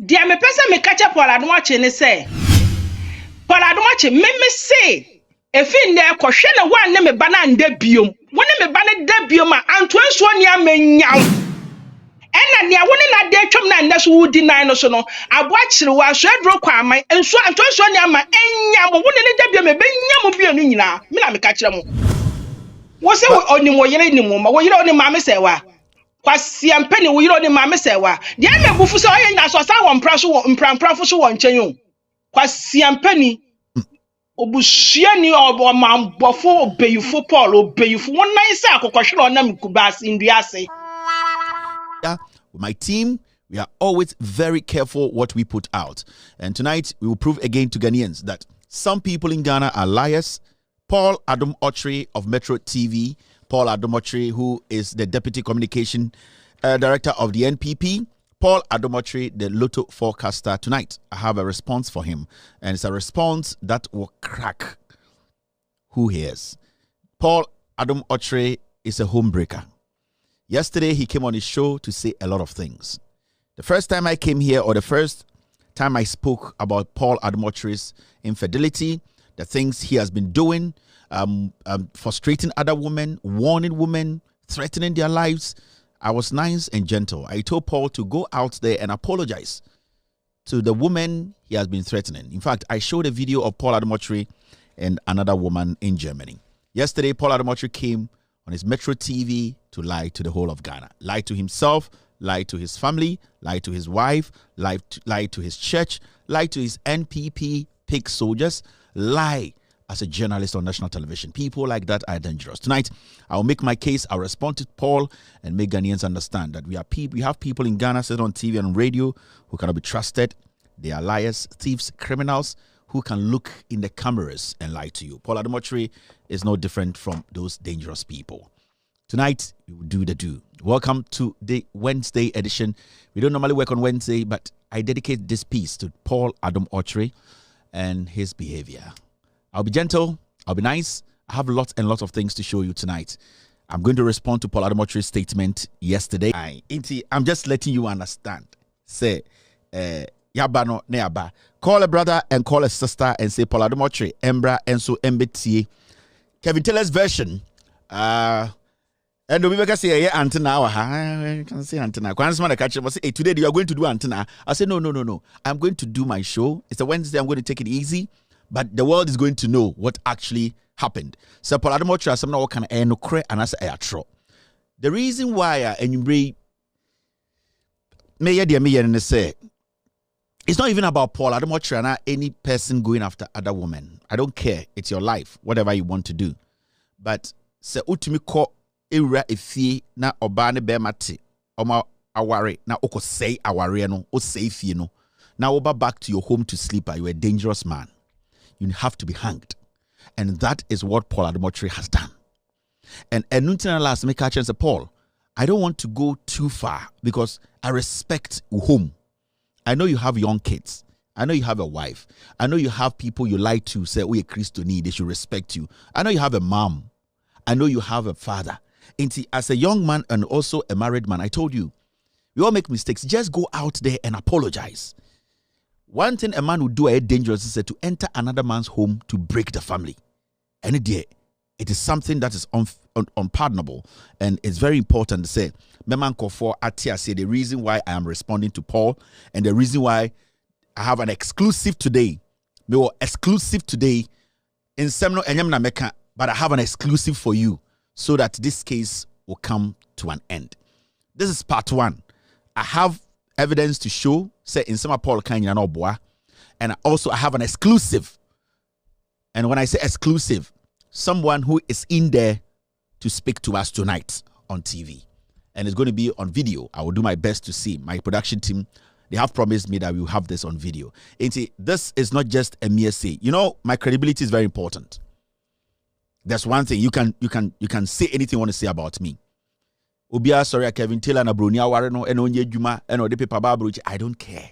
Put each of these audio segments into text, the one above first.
Dia me pese me catch Paul Adom-Otchere ne say. Paul Adom-Otchere me say efi nde kohwe na wan ne me ba na nda biom. Wone me ba ne da biom a anto enso ne amanyam. Ena ne wone na de twom na nda so wudi nan no so no aboakyere wa so adro Kwame enso anto enso ne ama enyam wone ne da biom e benyam biom nyina me na me catch mo. Wo se oni mo yere ni mo ma wo yere oni ma me say wa. Kwasi ampeni wo yiro ni maame sewa de me bufu se oye nya so sa wo mpra so wo mpranfo so wo nchen yo kwasi ampeni obusua ni obamambofo obeyifo Paul obeyifo won nan se akokohwere onam kubasi nduase. Yeah, with my team, we are always very careful what we put out, and tonight we will prove again to Ghanaians that some people in Ghana are liars. Paul Adom-Otchere of Metro TV, Paul Adom-Otchere, who is the Deputy Communication Director of the NPP, Paul Adom-Otchere, the Lotto forecaster. Tonight, I have a response for him, and it's a response that will crack who he is. Paul Adom-Otchere is a homebreaker. Yesterday, he came on his show to say a lot of things. The first time I came here, or the first time I spoke about Paul Adom-Otchere's infidelity, the things he has been doing, frustrating other women, warning women, threatening their lives, I was nice and gentle. I told Paul to go out there and apologize to the woman he has been threatening. In fact, I showed a video of Paul Adom-Otchere and another woman in Germany. Yesterday, Paul Adom-Otchere came on his Metro TV to lie to the whole of Ghana. Lie to himself, lie to his family, lie to his wife, lie to his church, lie to his NPP pig soldiers, lie as a journalist on national television. People like that are dangerous. Tonight, I'll make my case. I'll respond to Paul and make Ghanaians understand that we have people in Ghana sitting on TV and on radio who cannot be trusted. They are liars, thieves, criminals who can look in the cameras and lie to you. Paul Adom-Otchere is no different from those dangerous people. Tonight, we will do the do. Welcome to the Wednesday edition. We don't normally work on Wednesday, but I dedicate this piece to Paul Adom-Otchere and his behavior. I'll be gentle. I'll be nice. I have lots and lots of things to show you tonight. I'm going to respond to Paul Adom-Otchere's statement yesterday. I'm just letting you understand. Say, yaba no ne yaba. Call a brother and call a sister and say Paul Adom-Otchere, Embra, and so MBT. Kevin Taylor's version. And we can say, yeah, antenna. I can say antenna. Hey, today you are going to do antenna. I say, no. I'm going to do my show. It's a Wednesday. I'm going to take it easy. But the world is going to know what actually happened. So Paul Adom-Otchere, some now can no cre and as a tro. The reason why and you bring me say it's not even about Paul Adom-Otchere and any person going after other women. I don't care. It's your life, whatever you want to do. But se utimi ko ewura efie na oba ne be mate oma aware na oko say aware no o say fie no. Now over back to your home to sleep. You are a dangerous man. You have to be hanged. And that is what Paul Adom-Otchere has done. And Nuntina last make a chance Paul, I don't want to go too far because I respect home. I know you have young kids. I know you have a wife. I know you have people you like to say, oh, you're Christian, they should respect you. I know you have a mom. I know you have a father. And see, as a young man and also a married man, I told you, we all make mistakes. Just go out there and apologize. One thing a man would do dangerous is to enter another man's home to break the family. And it is something that is unpardonable. And it's very important to say, the reason why I am responding to Paul and the reason why I have an exclusive today. Exclusive today in Semno Enyamna Meka, but I have an exclusive for you so that this case will come to an end. This is part one. I have evidence to show, say in some Paul Kanya and Awuah, and also I have an exclusive. And when I say exclusive, someone who is in there to speak to us tonight on TV. And it's going to be on video. I will do my best to see. My production team, they have promised me that we will have this on video. And see, this is not just a mere say. You know, my credibility is very important. There's one thing you can say anything you want to say about me. Obia sorry Kevin Taylor na Bronia Wareno and onye djuma and the paper babruchi. I don't care.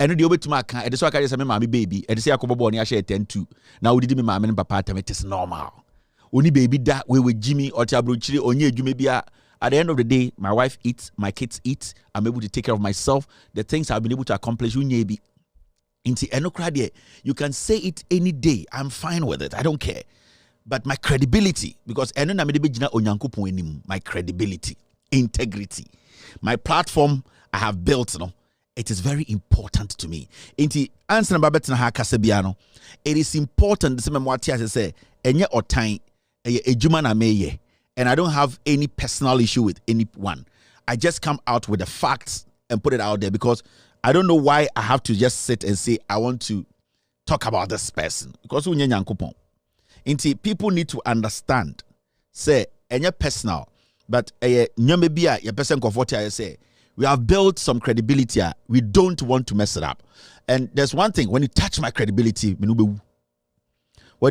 And the obet to my can, and so I can say my baby, and say Akobo ni share 10-2. Now we did me mamma and papa, it is normal. Only baby that way with Jimmy or Tabruchi, onye djuma bia At the end of the day, my wife eats, my kids eat. I'm able to take care of myself. The things I've been able to accomplish, you can say it any day. I'm fine with it. I don't care. But my credibility, because my credibility, integrity, my platform I have built, it is very important to me. It is important to say, and I don't have any personal issue with anyone. I just come out with the facts and put it out there because I don't know why I have to just sit and say I want to talk about this person. Because people need to understand, say, personal, but your person say we have built some credibility. We don't want to mess it up. And there's one thing, when you touch my credibility, when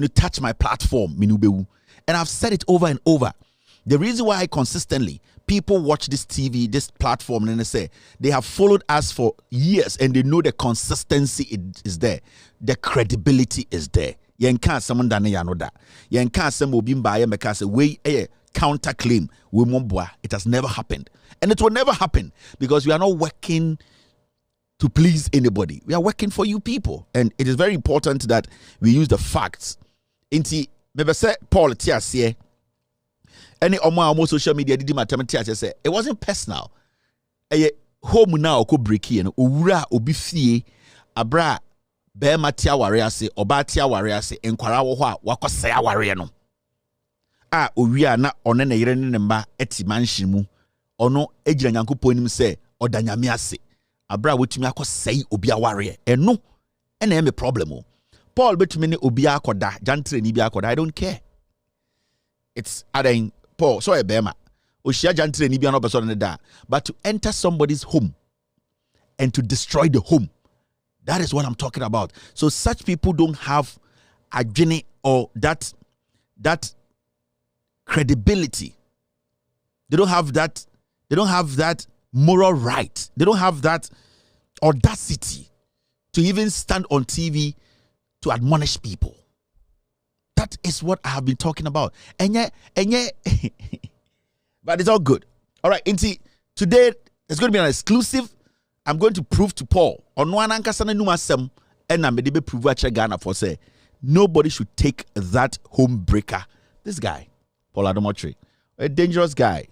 you touch my platform, and I've said it over and over. The reason why consistently people watch this TV, this platform, and they say they have followed us for years and they know the consistency is there. The credibility is there. Yen can't someone done yanoda. Yen can't some will be by a way a counter claim. It has never happened. And it will never happen because we are not working to please anybody. We are working for you people. And it is very important that we use the facts. Inti maybe say Paul Tiasie. Any almost social media did mathematics say it wasn't personal. A home now could break in ura obi abra be matia warrior say oba tia warrior say enkwara wo ho a wakosaya warrior no a owia na one na yire ne mba eti manhyin mu ono egira nyankopon nim say odanyame ase abra wotumi akosai obi warrior eno ena e me problem o Paul betumi ne obi akoda jantre ni bi akoda I don't care. It's adan Paul so e bema oshia jantre ni bi no person ne da, but to enter somebody's home and to destroy the home, that is what I'm talking about. So such people don't have Adjetey or that credibility. They don't have that moral right. They don't have that audacity to even stand on TV to admonish people. That is what I have been talking about. And yeah, but it's all good. All right, today it's going to be an exclusive. I'm going to prove to Paul on one ankasana numasem and I'm going to prove Ghana for say nobody should take that home breaker. This guy, Paul Adom-Otchere, a dangerous guy.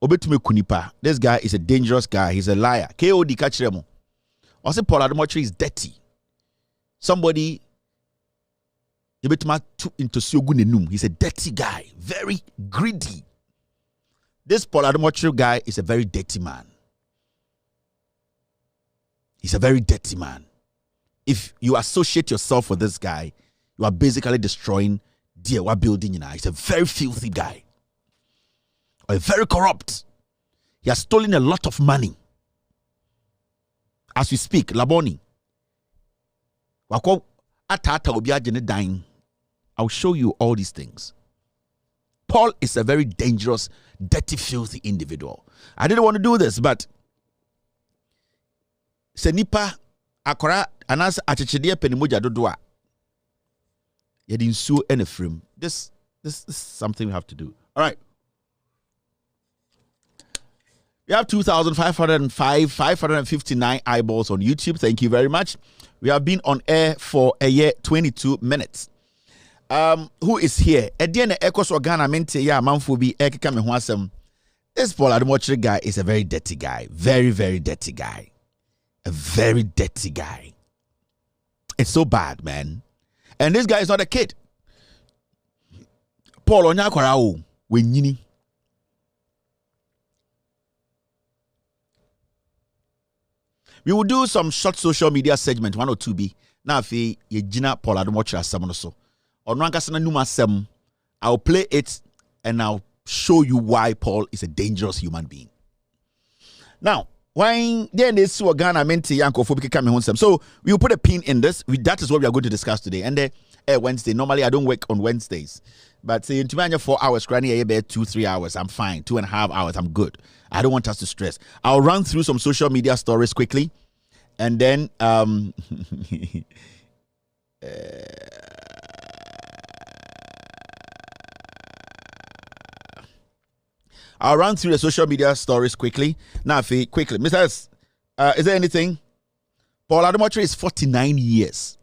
Obetume kunipa. This guy is a dangerous guy. He's a liar. KOD kachiremo. I say Paul Adom-Otchere is dirty. Somebody he's a dirty guy, very greedy. This Paul Adom-Otchere guy is a very dirty man. He's a very dirty man. If you associate yourself with this guy, you are basically destroying the building. He's a very filthy guy. Or very corrupt. He has stolen a lot of money. As we speak, Laboni. I'll show you all these things. Paul is a very dangerous, dirty, filthy individual. I didn't want to do this, but Senipa akora anas achechede penimoja dodoa. Yedin su and a frame. This is something we have to do. All right. We have 559 eyeballs on YouTube. Thank you very much. We have been on air for a year, 22 minutes. Who is here? Ediene Ekos Organa Mente ya Manfubi Ekame Huasem. This Paul Adom-Otchere guy is a very dirty guy. Very, very dirty guy. A very dirty guy. It's so bad, man. And this guy is not a kid. Paul Onyakorao Wenyini. We will do some short social media segment 1 or 2B. Now if you Paul Adom-Otchere so. I'll play it and I'll show you why Paul is a dangerous human being. Now, when then they saw Ghana Menti Yankophobic coming home, so we'll put a pin in this. That is what we are going to discuss today. And Wednesday. Normally I don't work on Wednesdays. But say in 4 hours, granny, 2-3 hours. I'm fine. 2.5 hours. I'm good. I don't want us to stress. I'll run through some social media stories quickly. And then I'll run through the social media stories quickly. Now, quickly. Mr. S, is there anything? Paul Adom-Otchere is 49 years.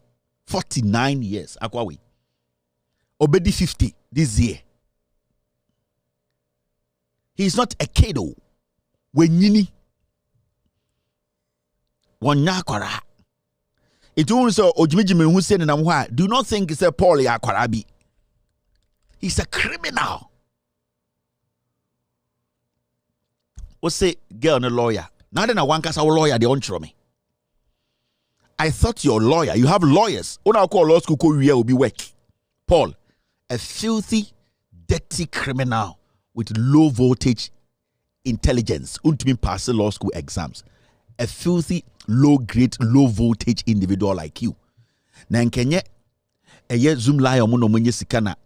49 years. Akwawi. Obedi 50 this year. He's not a kiddo. When yini. Wanyakwara. It also Ojimijimi who said in do not think it's a Paul Yakwarabi. He's a criminal. What's say girl and a lawyer? Now then I want us our lawyer they won't me. I thought you're a lawyer. You have lawyers. When I call law school will be work. Paul, a filthy, dirty criminal with low voltage intelligence. Ultimate pass law school exams. A filthy, low grade, low voltage individual like you. Na nkenye eye Zoom live omo monye sikana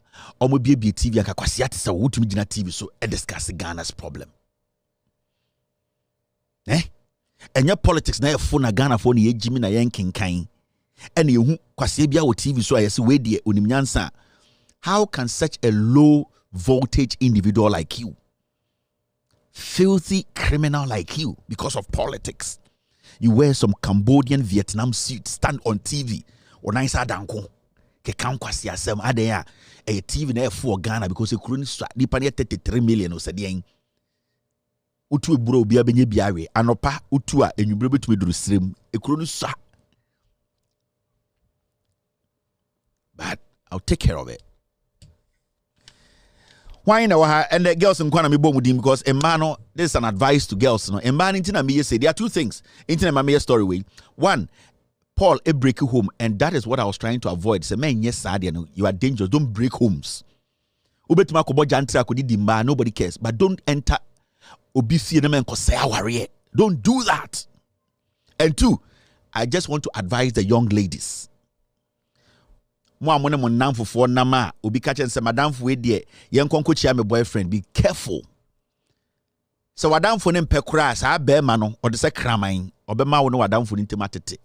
omo bie TV aka kwase ate se wotumi gina TV so e discuss Ghana's problem. Enye politics na efo na Ghana fo na yejimi na yenkenkan. Ene yehu kwase bia wo TV so ayese we de onimnyansa. How can such a low voltage individual like you, filthy criminal like you, because of politics, you wear some Cambodian Vietnam suit, stand on TV, or nice adanko, ke kan kwasi asem adeya a TV na for Ghana because you couldn't start the 33 million or said utu bro bia benye biawe anopa utu a enwubre betu eduru srem ekuro no sa, but I'll take care of it. Why now? And the girls in Kwame Bomudim because Emano, this is an advice to girls. No, Emano intina me say there are two things. Intina me story way. One, Paul a break home, and that is what I was trying to avoid. Say, man, yes, you are dangerous. Don't break homes. Ubetuma kobo jantra kodi dimba. Nobody cares, but don't enter. Obifi na men kose aware. Don't do that. And two, I just want to advise the young ladies. Mo amone mo namfofo nama obi ka chen se madamfo we de yen konko chia me boyfriend, be careful. So wadamfo ne mpekura sa be ma no o de se kraman obema wo no wadamfo ni ntematete.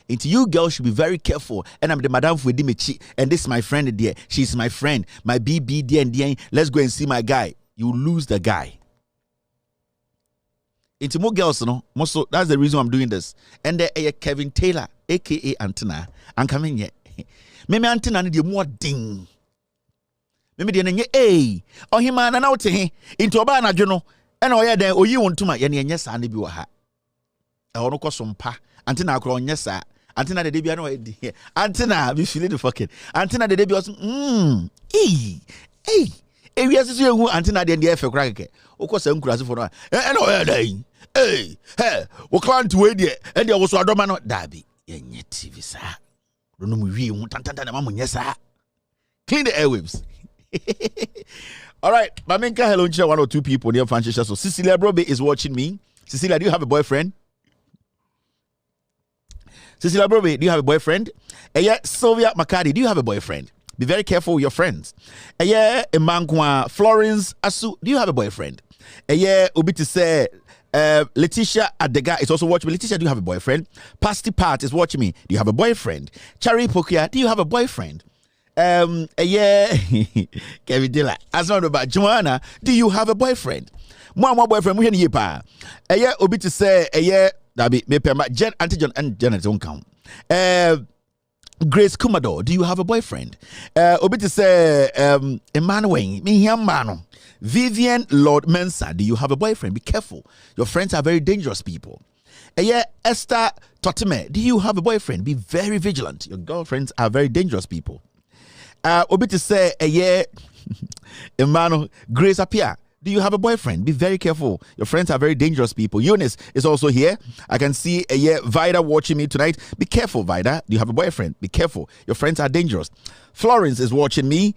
Into you girls should be very careful. And I'm the madamfo we di mechi, and this is my friend there. She's my friend, my BB there and there. Let's go and see my guy. You lose the guy. Into more girls, no, most so that's the reason I'm doing this. And there Kevin Taylor, aka Antenna, I'm coming here. Meme antenna ne de mo ding. Meme de nenye ohima na na wote he into oba na dwo no e na oye den oyi wontuma ye ne enye sa ne bi wo ha. E ho no kosompa antenna akro onye sa antenna de bia na oye di. Antenna be feeling the fucking antenna de bia ewia sesu ehu antenna de e fe kura keke. Okosa nkurase fo no e na oye dan. Wo client we de e de wo so adoma no dabi yenye TV sa. Clean the airwaves. All right, Mamenka, hello, share one or two people near Francisco. So Cecilia Brobe is watching me. Cecilia, do you have a boyfriend? Cecilia Brobe, do you have a boyfriend? Yeah, Sylvia Makadi, do you have a boyfriend? Be very careful with your friends. Yeah, Emmankwa Florence Asu, do you have a boyfriend? Yeah, Ubiti say. Letitia Adega is also watching me. Letitia, do you have a boyfriend? Pasty Pat is watching me. Do you have a boyfriend? Chari Pokia, do you have a boyfriend? Yeah, Kevin Dilla. As not about Joanna, do you have a boyfriend? More boyfriend. We hear pa. Yeah, Obi to say yeah. That be me pema Jen Antigen and Janet don't count. Grace Kumado, do you have a boyfriend? Obi to say Emmanuel, me here mano. Vivian Lord Mensa, do you have a boyfriend? Be careful. Your friends are very dangerous people. Yeah, Esther Totime, do you have a boyfriend? Be very vigilant. Your girlfriends are very dangerous people. Obi to say, yeah, Emmanuel, Grace Apia, do you have a boyfriend? Be very careful. Your friends are very dangerous people. Eunice is also here. I can see Vida watching me tonight. Be careful, Vida. Do you have a boyfriend? Be careful. Your friends are dangerous. Florence is watching me.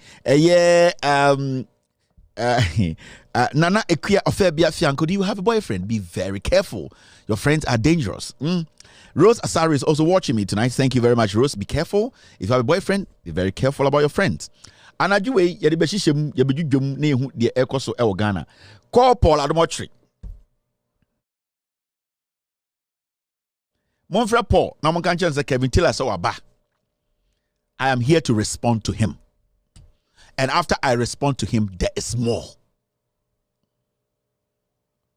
Nana Ekia Ofebia Fianco, do you have a boyfriend? Be very careful. Your friends are dangerous. Rose Asari is also watching me tonight. Thank you very much, Rose. Be careful. If you have a boyfriend, be very careful about your friends. And Adjei-Laryea, yedi beshishem yebejudwum na ehu de ekoso e Ghana. Call Paul Adom-Otchere. Monfrey Paul, na mon kan say Kevin Taylor say waba. I am here to respond to him. And after I respond to him, there is more.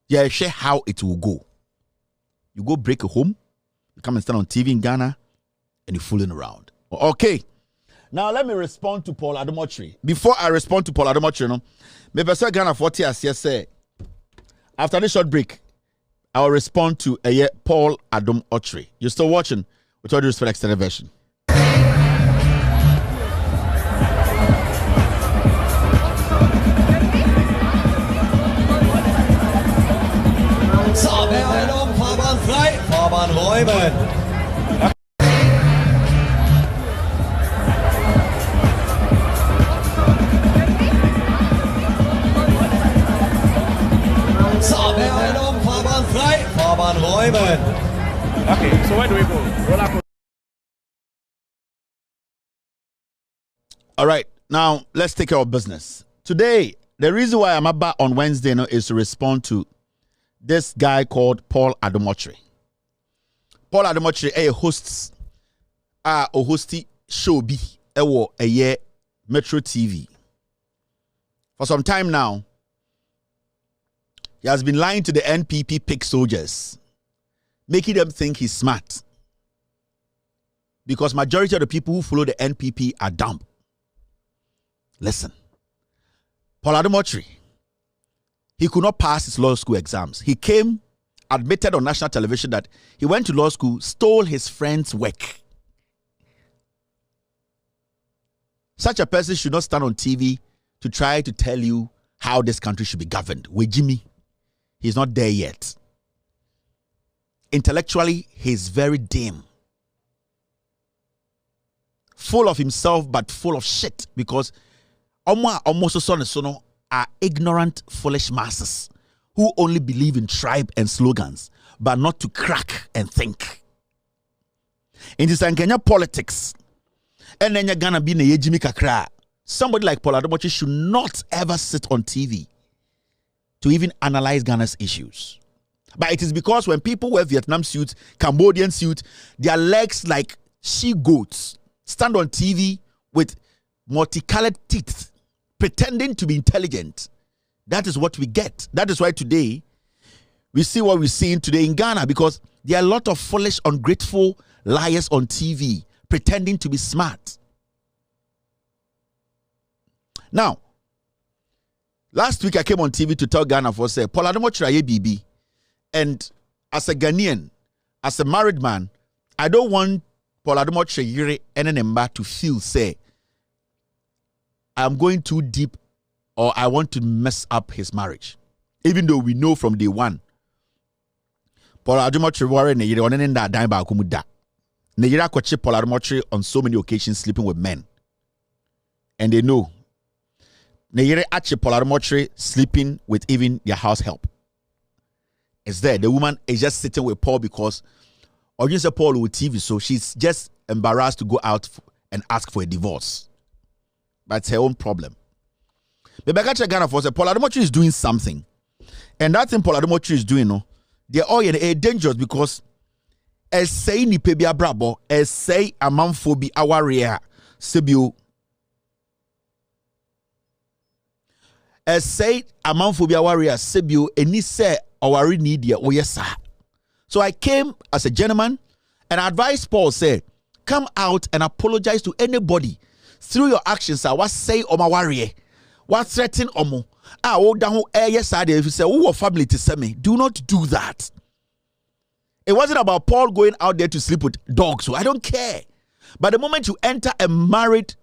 Yeah, share how it will go. You go break a home, you come and stand on TV in Ghana, and you're fooling around. Okay. Now let me respond to Paul Adom-Otchere. Before I respond to Paul Adom-Otchere, no, maybe say Ghana 40 as yes say. After this short break, I'll respond to Paul Adom-Otchere. You're still watching with all due respect, extended version. Frei, Fahrbahn räumen. Fahrbahn frei, Fahrbahn räumen. Okay, so where do we go? Roller coaster. All right, now let's take care of business. Today, the reason why I'm about on Wednesday is to respond to this guy called Paul Adom-Otchere. Paul Adom-Otchere hosts a hosty show bi a year Metro TV. For some time now, he has been lying to the NPP pick soldiers, making them think he's smart. Because majority of the people who follow the NPP are dumb. Listen, Paul Adom-Otchere, he could not pass his law school exams. He came, admitted on national television that he went to law school, stole his friend's work. Such a person should not stand on TV to try to tell you how this country should be governed. With Jimmy, he's not there yet. Intellectually, he's very dim. Full of himself, but full of shit. Because are ignorant, foolish masses who only believe in tribe and slogans, but not to crack and think. In this Kenya politics, and then you're gonna be na Jimmy kakra. Somebody like Paul Adom-Otchere should not ever sit on TV to even analyze Ghana's issues. But it is because when people wear Vietnam suits, Cambodian suits, their legs like she-goats stand on TV with multicolored teeth, pretending to be intelligent. That is what we get. That is why today we see what we're seeing today in Ghana, because there are a lot of foolish, ungrateful liars on TV pretending to be smart. Now, last week I came on TV to tell Ghana for say Paul Adom-Otchere BB, and as a Ghanaian, as a married man, I don't want Paul Adom-Otchere and Enemba to feel say I'm going too deep or I want to mess up his marriage. Even though we know from day one, Paul Adom-Otchere were ne yire onene nda dan ba akumu da. Ne yire akwache Paul Adom-Otchere on so many occasions sleeping with men. And they know. Ne yire ache Paul Adom-Otchere sleeping with even their house help. It's there. The woman is just sitting with Paul because or you say Paul with TV, so she's just embarrassed to go out and ask for a divorce. But it's her own problem. But Ghana for say Paul Adom-Otchere is doing something. And that thing Paul Adom-Otchere is doing, no, they're all dangerous because as say ni pebia brabo, as say amanfobi Awuah sebio. As say amanfobi Awuah sebio, and he say Awari need ya, oh yes sir. So I came as a gentleman and I advised Paul, say, come out and apologize to anybody through your actions. What say Oma warrior? What threaten Omo? Oh, down yes, I if you say, oh, family to send me. Do not do that. It wasn't about Paul going out there to sleep with dogs, so I don't care. But the moment you enter a married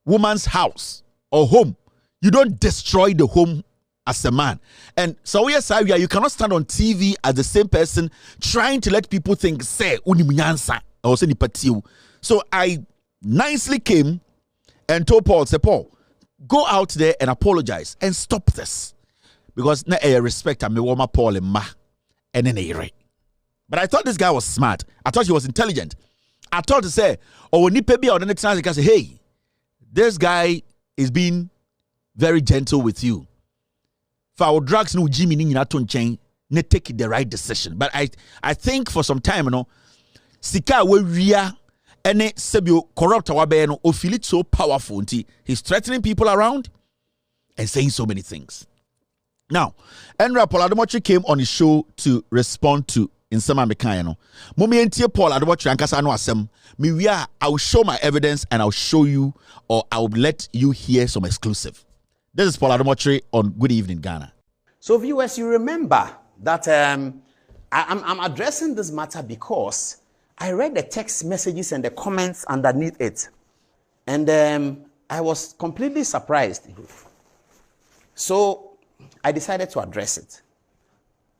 woman's house or home, you don't destroy the home as a man. And so yes, you cannot stand on TV as the same person trying to let people think, say, unimunyansa or say nipatiu. So I nicely came and told Paul, say, Paul, go out there and apologize and stop this. Because na respect I me woma Paul and ma and then but I thought this guy was smart. I thought he was intelligent. I thought to say, oh, ni pebi or the next time I can say, hey, this guy is being very gentle with you. For our drugs, no Jimmy ni naton chain, ne take the right decision. But I think for some time, you know, sika we ria ene sebio corrupt our no or feel it so powerful. He's threatening people around and saying so many things. Now, Enra Paul Adom-Otchere came on his show to respond to in some Mekano. Momenti Paul Adom-Otchere and Kasano Asem. I will show my evidence and I'll show you, or I'll let you hear some exclusive. This is Paul Adom-Otchere on Good Evening Ghana. So, viewers, you remember that I'm addressing this matter because I read the text messages and the comments underneath it, and I was completely surprised. So I decided to address it.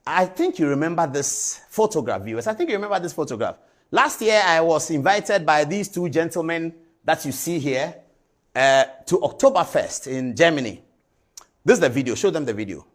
I think you remember this photograph, viewers. I think you remember this photograph. Last year, I was invited by these two gentlemen that you see here to Oktoberfest in Germany. This is the video. Show them the video.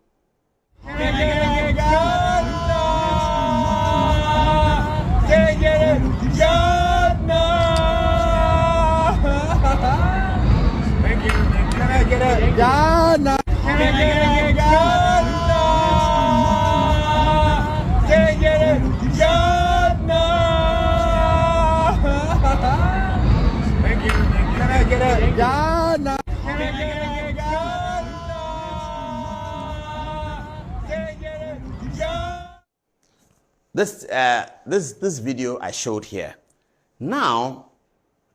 This video I showed here. Now,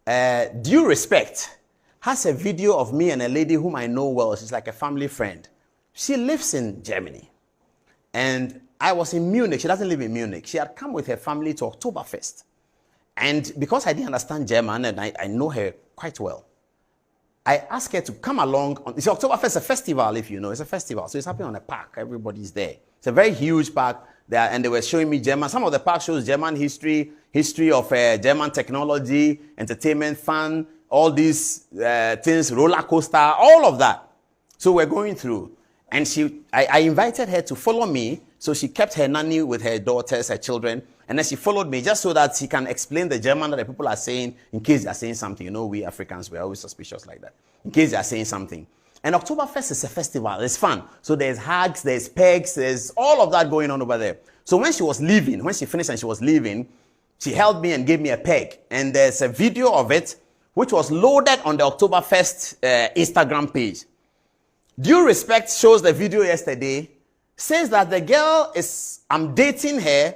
Due Respect has a video of me and a lady whom I know well. She's like a family friend. She lives in Germany. And I was in Munich. She doesn't live in Munich. She had come with her family to Oktoberfest. And because I didn't understand German and I know her quite well, I asked her to come along. It's Oktoberfest is a festival, if you know. It's a festival. So it's happening on a park. Everybody's there. It's a very huge park there. And they were showing me German. Some of the park shows German history of German technology, entertainment, fun, all these things, roller coaster, all of that. So we're going through. And I invited her to follow me. So she kept her nanny with her daughters, her children. And then she followed me just so that she can explain the German that the people are saying in case they are saying something. You know, we Africans, we're always suspicious like that. In case they are saying something. And Oktoberfest is a festival. It's fun. So there's hugs, there's pegs, there's all of that going on over there. So when she was leaving, when she finished and she was leaving, she held me and gave me a peg. And there's a video of it, which was loaded on the Oktoberfest Instagram page. Due Respect shows the video yesterday, says that the girl I'm dating her.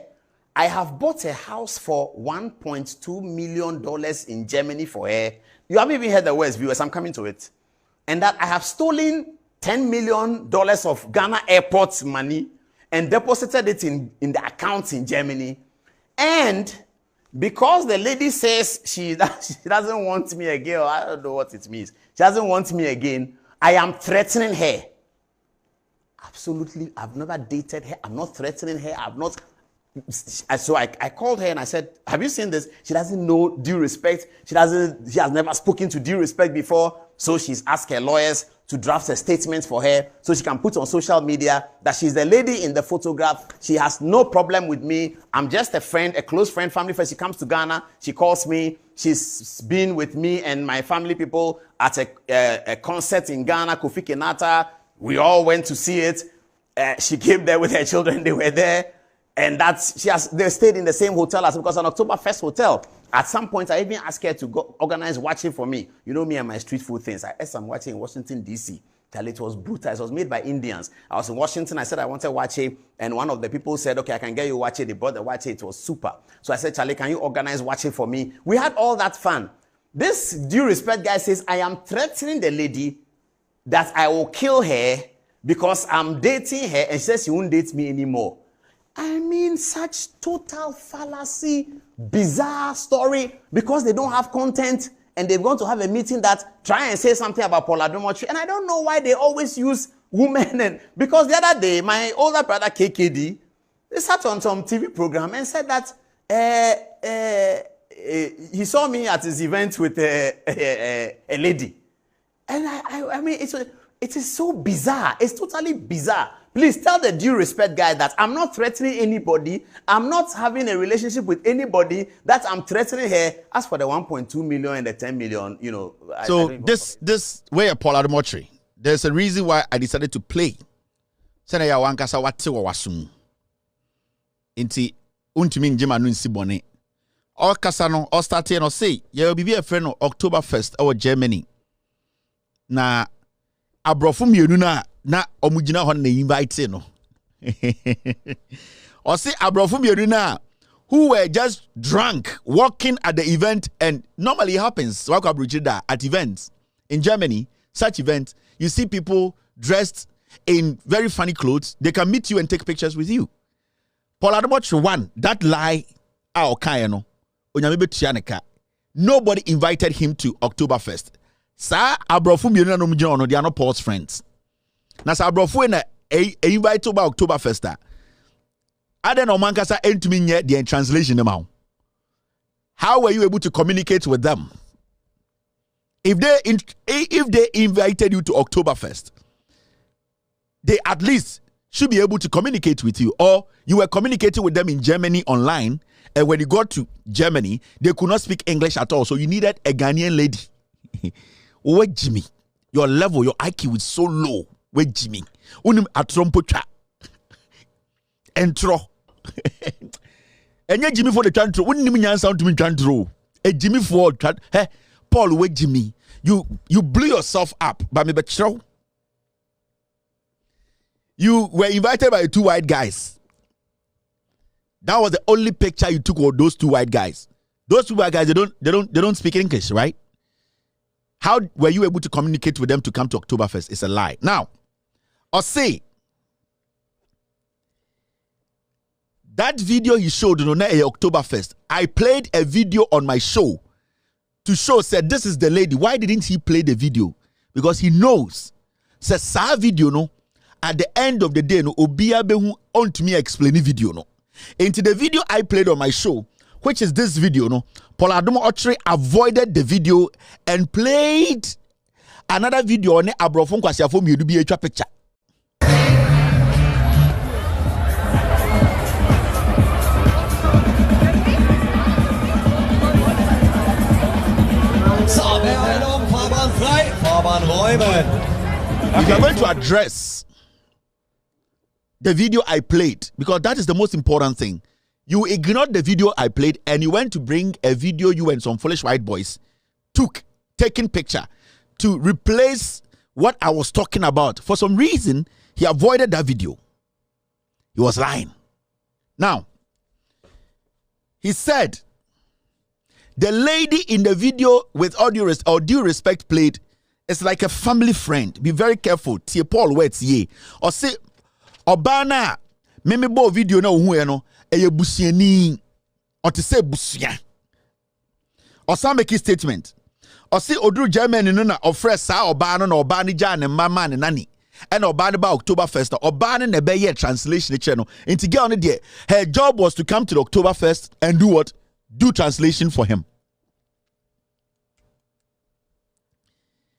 I have bought a house for $1.2 million in Germany for her. You haven't even heard the words, viewers. I'm coming to it. And that I have stolen $10 million of Ghana airport's money and deposited it in the account in Germany. And because the lady says she doesn't want me again, or I don't know what it means. She doesn't want me again. I am threatening her. Absolutely, I've never dated her. I'm not threatening her. I've not. So I called her and I said, have you seen this? She doesn't know Due Respect. She has never spoken to Due Respect before. So she's asked her lawyers to draft a statement for her so she can put on social media that she's the lady in the photograph. She has no problem with me. I'm just a friend, a close friend, family friend. She comes to Ghana. She calls me. She's been with me and my family people at a concert in Ghana, Kofi Kenata. We all went to see it. She came there with her children. They were there. And they stayed in the same hotel as because an Oktoberfest hotel. At some point, I even asked her to go organize watching for me. You know me and my street food things. I ate some watching in Washington, D.C. It was brutal. It was made by Indians. I was in Washington. I said I wanted watching. And one of the people said, okay, I can get you watching. They brought the watching. It was super. So I said, Charlie, can you organize watching for me? We had all that fun. This Due Respect guy says, I am threatening the lady that I will kill her because I'm dating her. And she says she won't date me anymore. I mean, such total fallacy, bizarre story because they don't have content and they're going to have a meeting that try and say something about Paul Adom-Otchere. And I don't know why they always use women. And because the other day, my older brother KKD, they sat on some TV program and said that he saw me at his event with a lady. And I mean, it is so bizarre. It's totally bizarre. Please tell the Due Respect guy that I'm not threatening anybody. I'm not having a relationship with anybody. That I'm threatening her. As for the 1.2 million and the 10 million, you know. So this way, Paul Adom-Otchere, there's a reason why I decided to play. Say ya wankasa wate wa wasum. Inti untimi njema nu nsibone. All kasa no, all start no say, ye will be a friend of Oktoberfest or Germany. Na abrofo mienu na na omugina ho na invite no. Or say abrofo mienu who were just drunk walking at the event, and normally it happens at events in Germany. Such events, you see people dressed in very funny clothes. They can meet you and take pictures with you. Paul Adom-Otchere one, that lie no. Nobody invited him to Oktoberfest. Sa abrofo mienu no mugina no, they are not Paul's friends. Na sa abrofo na invite to Oktoberfest. Aden Omankasa entumi nye the translation them. How were you able to communicate with them? If they invited you to Oktoberfest, they at least should be able to communicate with you. Or you were communicating with them in Germany online, and when you got to Germany, they could not speak English at all. So you needed a Ghanaian lady. Where Jimmy? Your level, your IQ is so low. Where Jimmy? Unim atrompocha. Entro. Enye Jimmy for the chantro. Unim nyansa to me chantro. A Jimmy for hey Paul, where Jimmy? You blew yourself up by me betro. You were invited by 2 white guys. That was the only picture you took of those 2 white guys. Those 2 white guys, they don't speak English, right? How were you able to communicate with them to come to Oktoberfest? It's a lie. Now, or say that video he showed on Oktoberfest, I played a video on my show to show, said, this is the lady. Why didn't he play the video? Because he knows. Says, sa video no, at the end of the day, no, Obia behu on to me explain the video no. Into the video I played on my show, which is this video no, Paul Adom-Otchere avoided the video and played another video on abrofon kwasiafo miedu bi etwa picture. If you are going to address the video I played, because that is the most important thing, you ignored the video I played and you went to bring a video you and some foolish white boys taking picture to replace what I was talking about. For some reason, he avoided that video. He was lying. Now, he said, the lady in the video, with all due respect, played, is like a family friend. Be very careful. Tie Paul words ye. Or say, Obana, meme bo video na uhu no, eye busiani. Or to say busia. Or some make a statement. Or say Odru Germany no na ofre sa Obana no Obani jan and mama and nani. And Obana ba Oktoberfest. Obana ne be ye translation channel. Into get on it. Her job was to come to the Oktoberfest and do what? Do translation for him.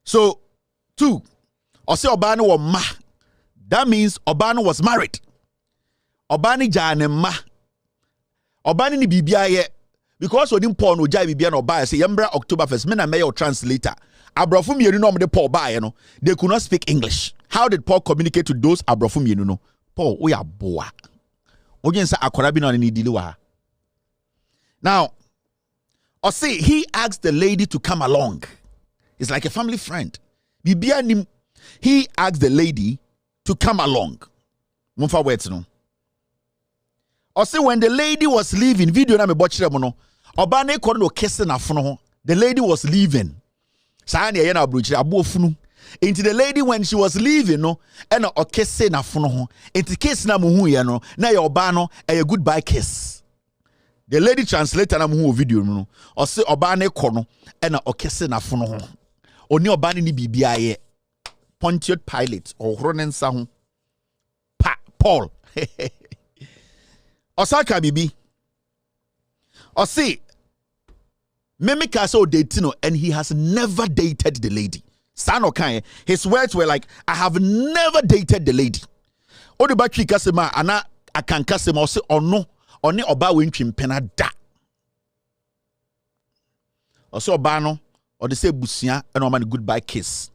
So, 2, or say Obana was ma. That means Obana was married. Obani jane ma. Obani ni bibia because we didn't porn no jai bibia no buy say yembra Oktoberfest me na me your translator. Abrofo mienu no de Paul buy no. They could not speak English. How did Paul communicate to those abrofo mienu no? Paul, we are boa. Ogensa akora bi no ni dili wa. Now, or say he asked the lady to come along. It's like a family friend. He asked the lady to come along. Or say when the lady was leaving, video na me botchere mo no, obane ko no kisse na fono. The lady was leaving. Sa na ye na abrochire abofunu. Into the lady when she was leaving no, and o kisse na fono ho. Into kiss na mo hu ye no, na ye oba no a goodbye kiss. The lady translator na mo hu video no. Or say obane ko no, and o kisse na fono ho. Oni obane ni bibia ye. Pontius Pilate or Ronensa ho. Paul. Osaka bibi. Or see, Memika so dating and he has never dated the lady. Sano kai. His words were like, I have never dated the lady. Odi batwi kasema ana akan kasema ose ono oni oba wentwi mpena da. Ose oba no or they say busia and o man goodbye kiss.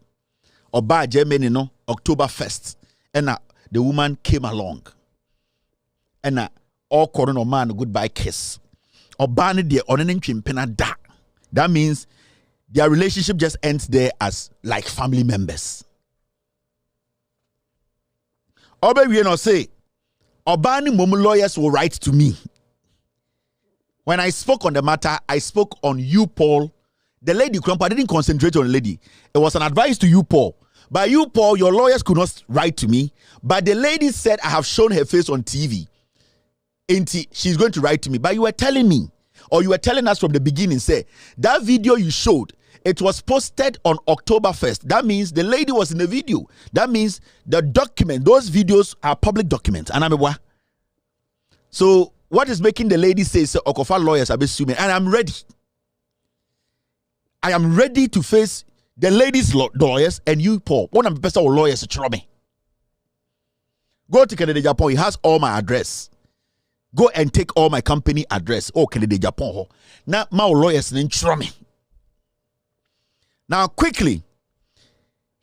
Oba Germany no Oktoberfest and the woman came along. And all corona man goodbye kiss. Oba ne de onenentwi mpena da. That means their relationship just ends there as like family members. Obe we no say, Obani Momu lawyers will write to me. When I spoke on the matter, I spoke on you, Paul. The lady, I didn't concentrate on the lady. It was an advice to you, Paul. By you, Paul, your lawyers could not write to me. But the lady said, I have shown her face on TV. And she's going to write to me. But you were telling me, or you were telling us from the beginning, say, that video you showed, it was posted on October 1st. That means the lady was in the video. That means the document, those videos are public documents. And I'm so what is making the lady say, Okofa lawyers are assuming, and I'm ready. I am ready to face the ladies' lawyers and you, Paul. One of the best lawyers to try me. Go to Canada, Japan. He has all my address. Go and take all my company address. Oh, Canada, Japan. Now, my lawyers in try me. Now, quickly,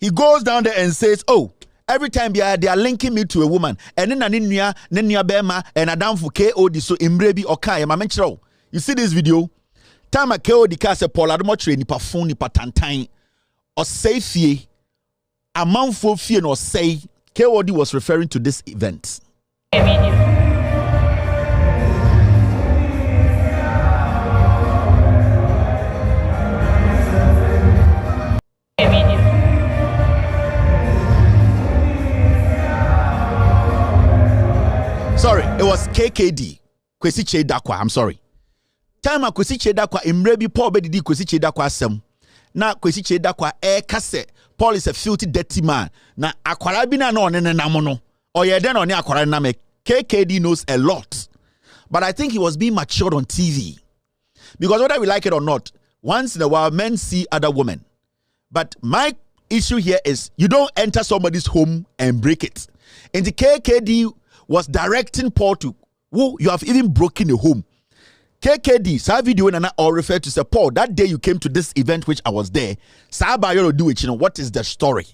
he goes down there and says, oh, every time they are linking me to a woman. And then Nanya Bema and Adam for KOD so Imbrebi Okai, my mention. You see this video? Time a KOD cast a Paul Adom-Otchere ni pafun ni patantain or say fee a man for fear or say KOD was referring to this event. Sorry, it was KKD. Kwesi Chedakwa, I'm sorry. Time a Kwesi Chedakwa imrebi Paul bedidi Kwesi Chedakwa sem. Na Kwesi Chedakwa kase Paul is a filthy dirty man. Na akwara bi na namono. Or ye den oni akwara na me. KKD knows a lot. But I think he was being matured on TV. Because whether we like it or not, once in a while men see other women. But my issue here is you don't enter somebody's home and break it. And the KKD was directing Paul to, who you have even broken a home. KKD, sa video and I all refer to say, Paul, that day you came to this event which I was there, Sabayoro do it, what is the story?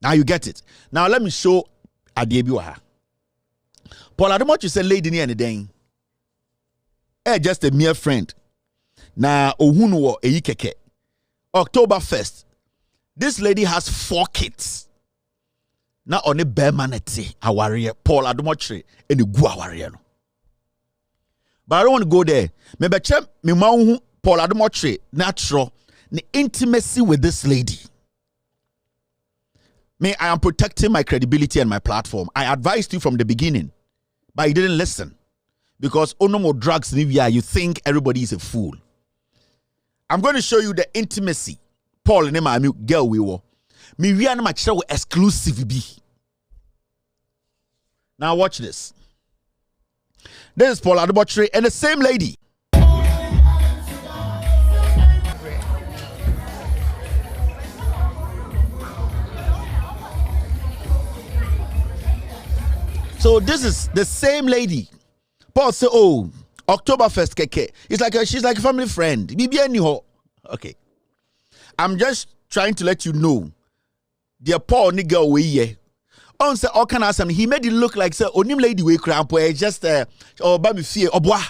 Now you get it. Now let me show Adjetey. Paul Adom-Otchere said, lady ni anything. Just a mere friend. Na ohunu eyi keke. October 1st. This lady has 4 kids. Na one bemanete aware Paul Adom-Otchere and the gu aware no. But I don't want to go there. Maybe check me Paul Adom-Otchere natural the intimacy with this lady. Me, I am protecting my credibility and my platform. I advised you from the beginning, but you didn't listen because no more drugs in Libya. You think everybody is a fool. I'm going to show you the intimacy. Paul and my girl we were. Me we are not exclusive be. Now watch this. This is Paul Adom-Otchere and the same lady. So this is the same lady. Paul said, "Oh, October 1st, keke." It's like she's like a family friend. Okay. I'm just trying to let you know. Dear Paul nigga we ye. On say all kind of some. He made it look like say onim lady we cramp where just or ba me fear obwa.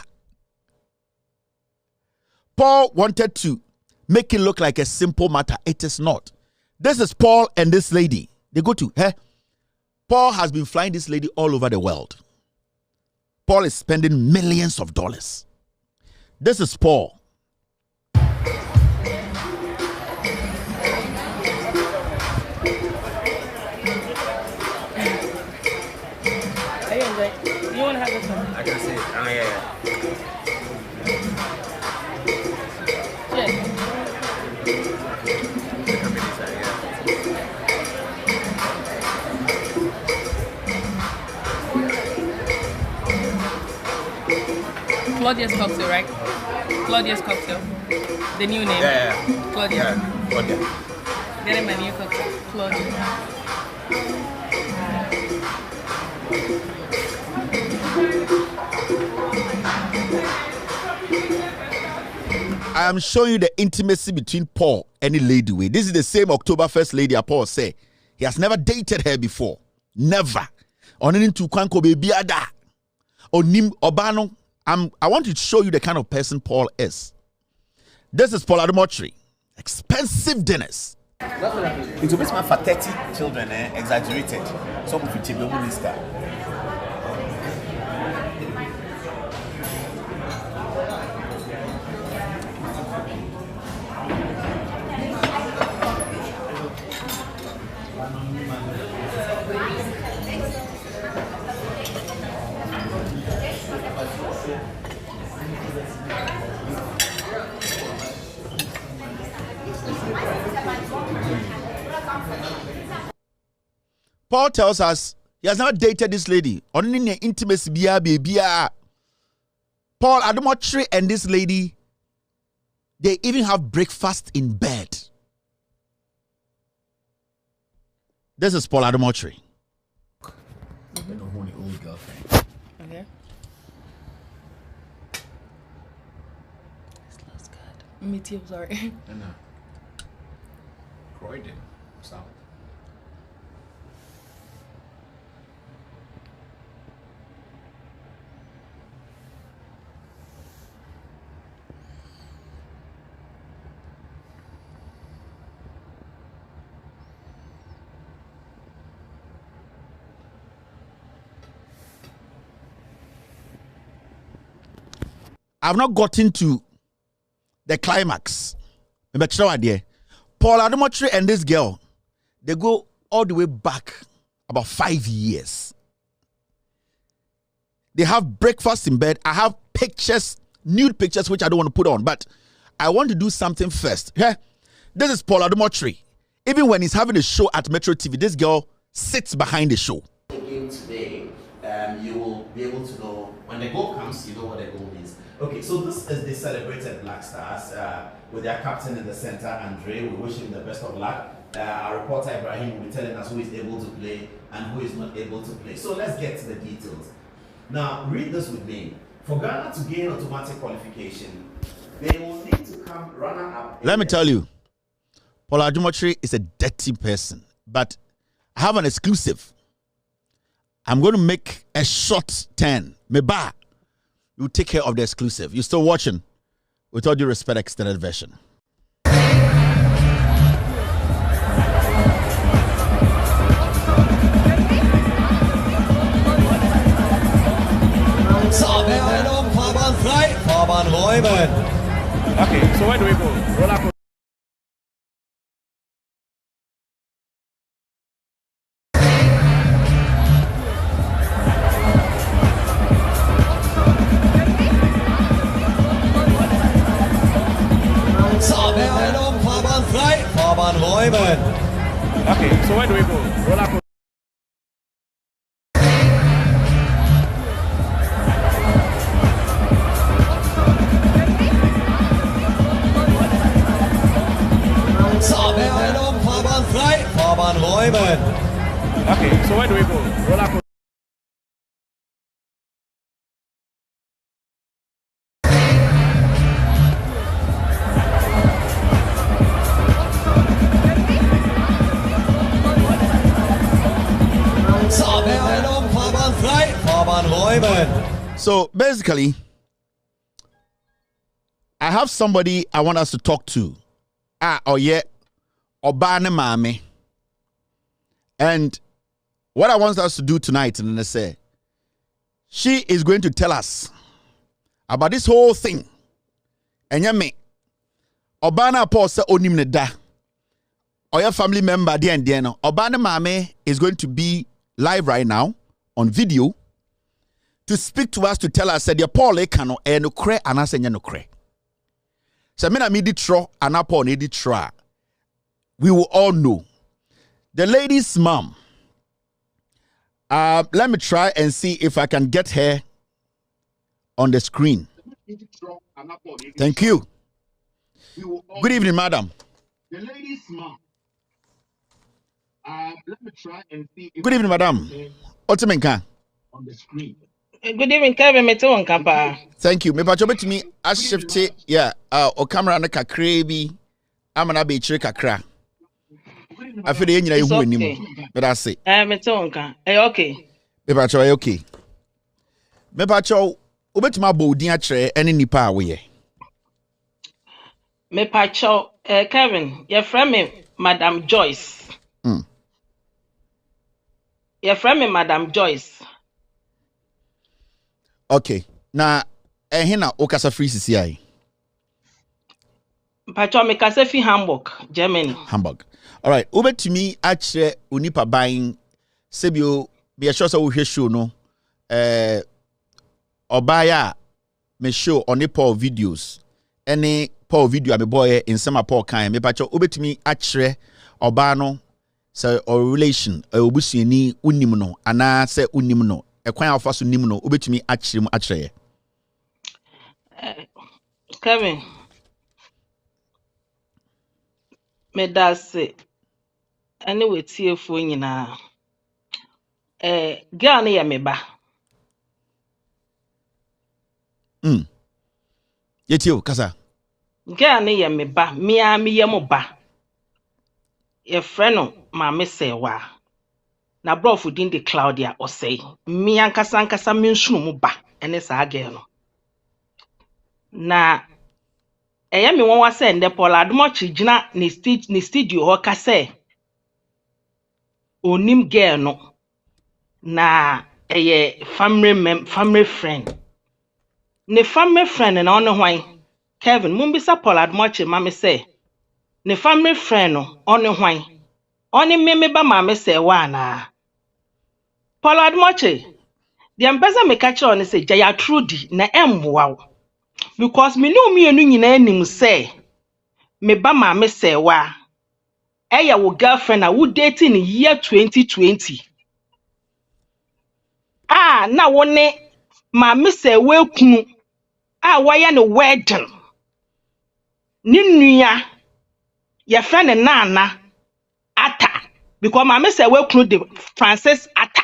Paul wanted to make it look like a simple matter. It is not. This is Paul and this lady. They go to her. Paul has been flying this lady all over the world. Paul is spending millions of dollars. This is Paul. You want to have this one? I can see it. Oh, yeah. Claudia's cocktail, right? Claudia's cocktail. The new name. Yeah. Claudia. Yeah. Claudia. Get him a new cocktail. Claudia. I am showing you the intimacy between Paul and the lady. This is the same October 1st lady Paul said. He has never dated her before. Never. Onin to kwanko baby ada. Onim obano. I want to show you the kind of person Paul is. This is Paul Adom-Otchere. Expensive dinners. It will be for 30 children, exaggerated. Some of it will be minister. Paul tells us he has not dated this lady. Only intimacy, baby. Paul Adom-Otchere and this lady, they even have breakfast in bed. This is Paul Adom-Otchere. Okay. This looks good. Me too, sorry. Croydon, South. I've not gotten to the climax. Paul Adom-Otchere and this girl, they go all the way back about 5 years. They have breakfast in bed. I have pictures, nude pictures, which I don't want to put on, but I want to do something first. Yeah? This is Paul Adom-Otchere. Even when he's having a show at Metro TV, this girl sits behind the show. Again today, you will be able to know when the goal comes, you know what the goal means. Okay, so this is the celebrated Black Stars with their captain in the center, Adjei. We wish him the best of luck. Our reporter Ibrahim will be telling us who is able to play and who is not able to play. So let's get to the details. Now, read this with me. For Ghana to gain automatic qualification, they will need to come runner-up. Let me tell you, Paul Adom-Otchere is a dirty person, but I have an exclusive. I'm going to make a short turn. Meba, you take care of the exclusive. You're still watching With All Due Respect extended version. Okay, so where do we go? Roll up. Okay, so where do we go? Roll up. Okay, so where do we go? Roll up. So basically, I have somebody I want us to talk to. Obane Mame. And what I want us to do tonight, and I say, she is going to tell us about this whole thing. And me, Obana Paul se onim ne da. Or your family member, no. Obane Mame is going to be live right now on video to speak to us, to tell us that the Paul cano no kre anasenya no kre. So me na me di tro anapo ne di tra. We will all know. The lady's mom. Let me try and see if I can get her on the screen. Thank you. Good evening, madam. The lady's mom. Let me try and see if Good evening, madam. Otimenka. on the screen. Good evening, Kevin. Thank you. Me bacho bet me a shift o camera na kakra bi amana be chire kakra. After the nyina ehu anim. But I say. Okay. Me bacho okay. Me bacho obetima bodin a kire ene nipa a wo ye. Me pacho Kevin, your friend me Madam Joyce. Your friend me Madam Joyce. Okay. Na hena okasa free CCI. Pacho me kase fi Hamburg, Germany. Hamburg. All right. Over to me Achere unipa buying sebio be sure so we show no. Obaya me show on the Paul videos. Any Paul video me boy in some Paul kind. Me pacho over to me Achere Obano say or relation obusuani unim no ana say unim no. Ekwan alfa so nim no over to me Achere. Kevin. Me da se anyway tiefo nyina girl na ya me ba Yetio kasa girl na ya me ba me ye mo ba ye friend no ma me sewa na brofu din de Claudia osei me ankasa me nsunu mo ba ene sa girl no na eye me won wa se nde Paul Adom-Otchere gina ni studio ho ka se onim girl no na eye family friend ne family friend na ono hwan Kevin mumbisa Paul Adom-Otchere ma me se ne family friend no ono hwan oni me ba ma me se wa na Paul Adom-Otchere the ambassador me catch on say Jaya Trudy na emboa because me no me enu nyina anim say me ba ma me se wa eya wo girlfriend na wo dating in year 2020 na wone ma me se we kunu waya no wedding ni nua ya friend Nana Ata because ma me se we kunu de Francis Ata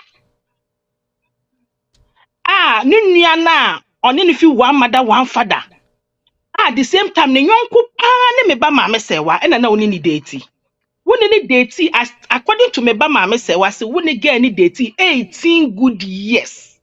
ni nua na oni ni fi one mother one father at the same time ne yonko pa ne me ba ma me se wa na oni ni date woni ni date as according to me ba ma me se wa se woni girl ni date 18 good years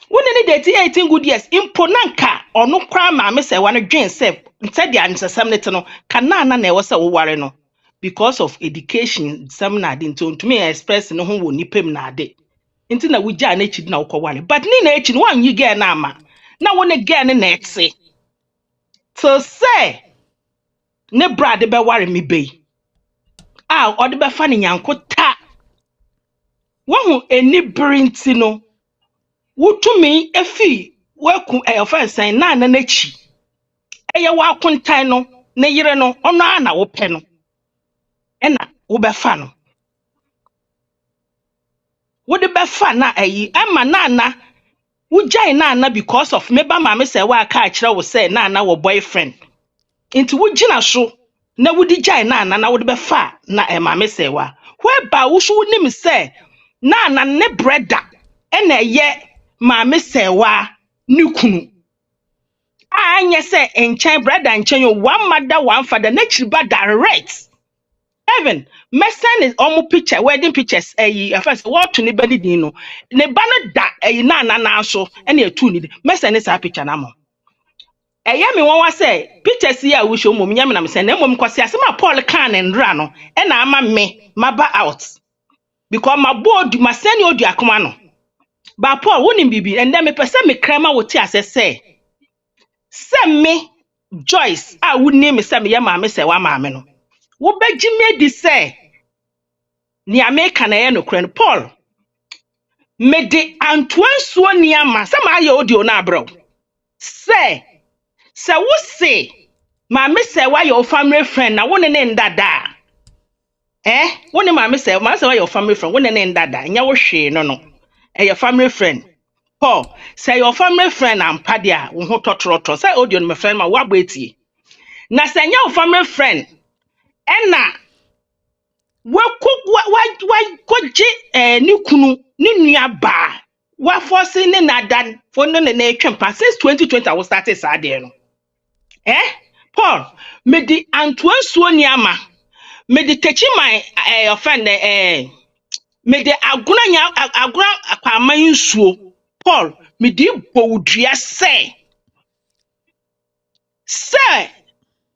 woni ni date 18 good years imponanka ono kwa ma me se wa no dwen se nse dia nsesam ne te no kana na e wo se wo ware no because of education some na de to me express no ho wo nipem na ade nti na wugya na echi na wokowale but ni na echi no wan yi girl na ama na woni girl ne na etse so say ne brade be ware me be ode be fa ne nyanko ta wohu eni brinti no wutumi efi waku offense na nachi eye wa kuntan no ne yire no ono na wo pe no ena wo be fa no wo de be fa na ayi ama na wujai na because of me ba ma me say wa ka akire wo say na wo boyfriend inti wugina so na wudi jai na wo de be fa na ma me say wa whereby wo so nim say na ne brother ena ye ma me say wa nikunu anya say enchen brother enchen yo one mother one father na chiriba direct even mesen is omo picture wedding pictures first what to ni bani din no ne ba no da na so ena etu ni mesen is a picture na mo me won wa say pictures here we show mom nyam na me say na mom kwase asema Paul kan and ndra no ena ama me maba out because my board my send odu akoma no ba Paul woni bibi and then me pese me krama wo ti ase say me Joyce woni me say me ya ma me say wa ma me no wo beji me di say ni America na ye no kran Paul me de antoansuo ni ama say ma ye audio na abro say wo say ma me say wa your family friend na woni ne ndada woni ma say wa your family friend woni ne ndada nya wo hwe no your family friend Paul say your family friend am padia wo ho totroto say audio no my friend ma wa gbetie na say nya your family friend ena wa koji ni kunu ni nua ba wa force ni nadan fo no ne twempa since 2020 I was started say no Paul me di antoansuo ni ama me di techi my your friend me de aguna akwaman nsuo Paul me di bowdua say Say,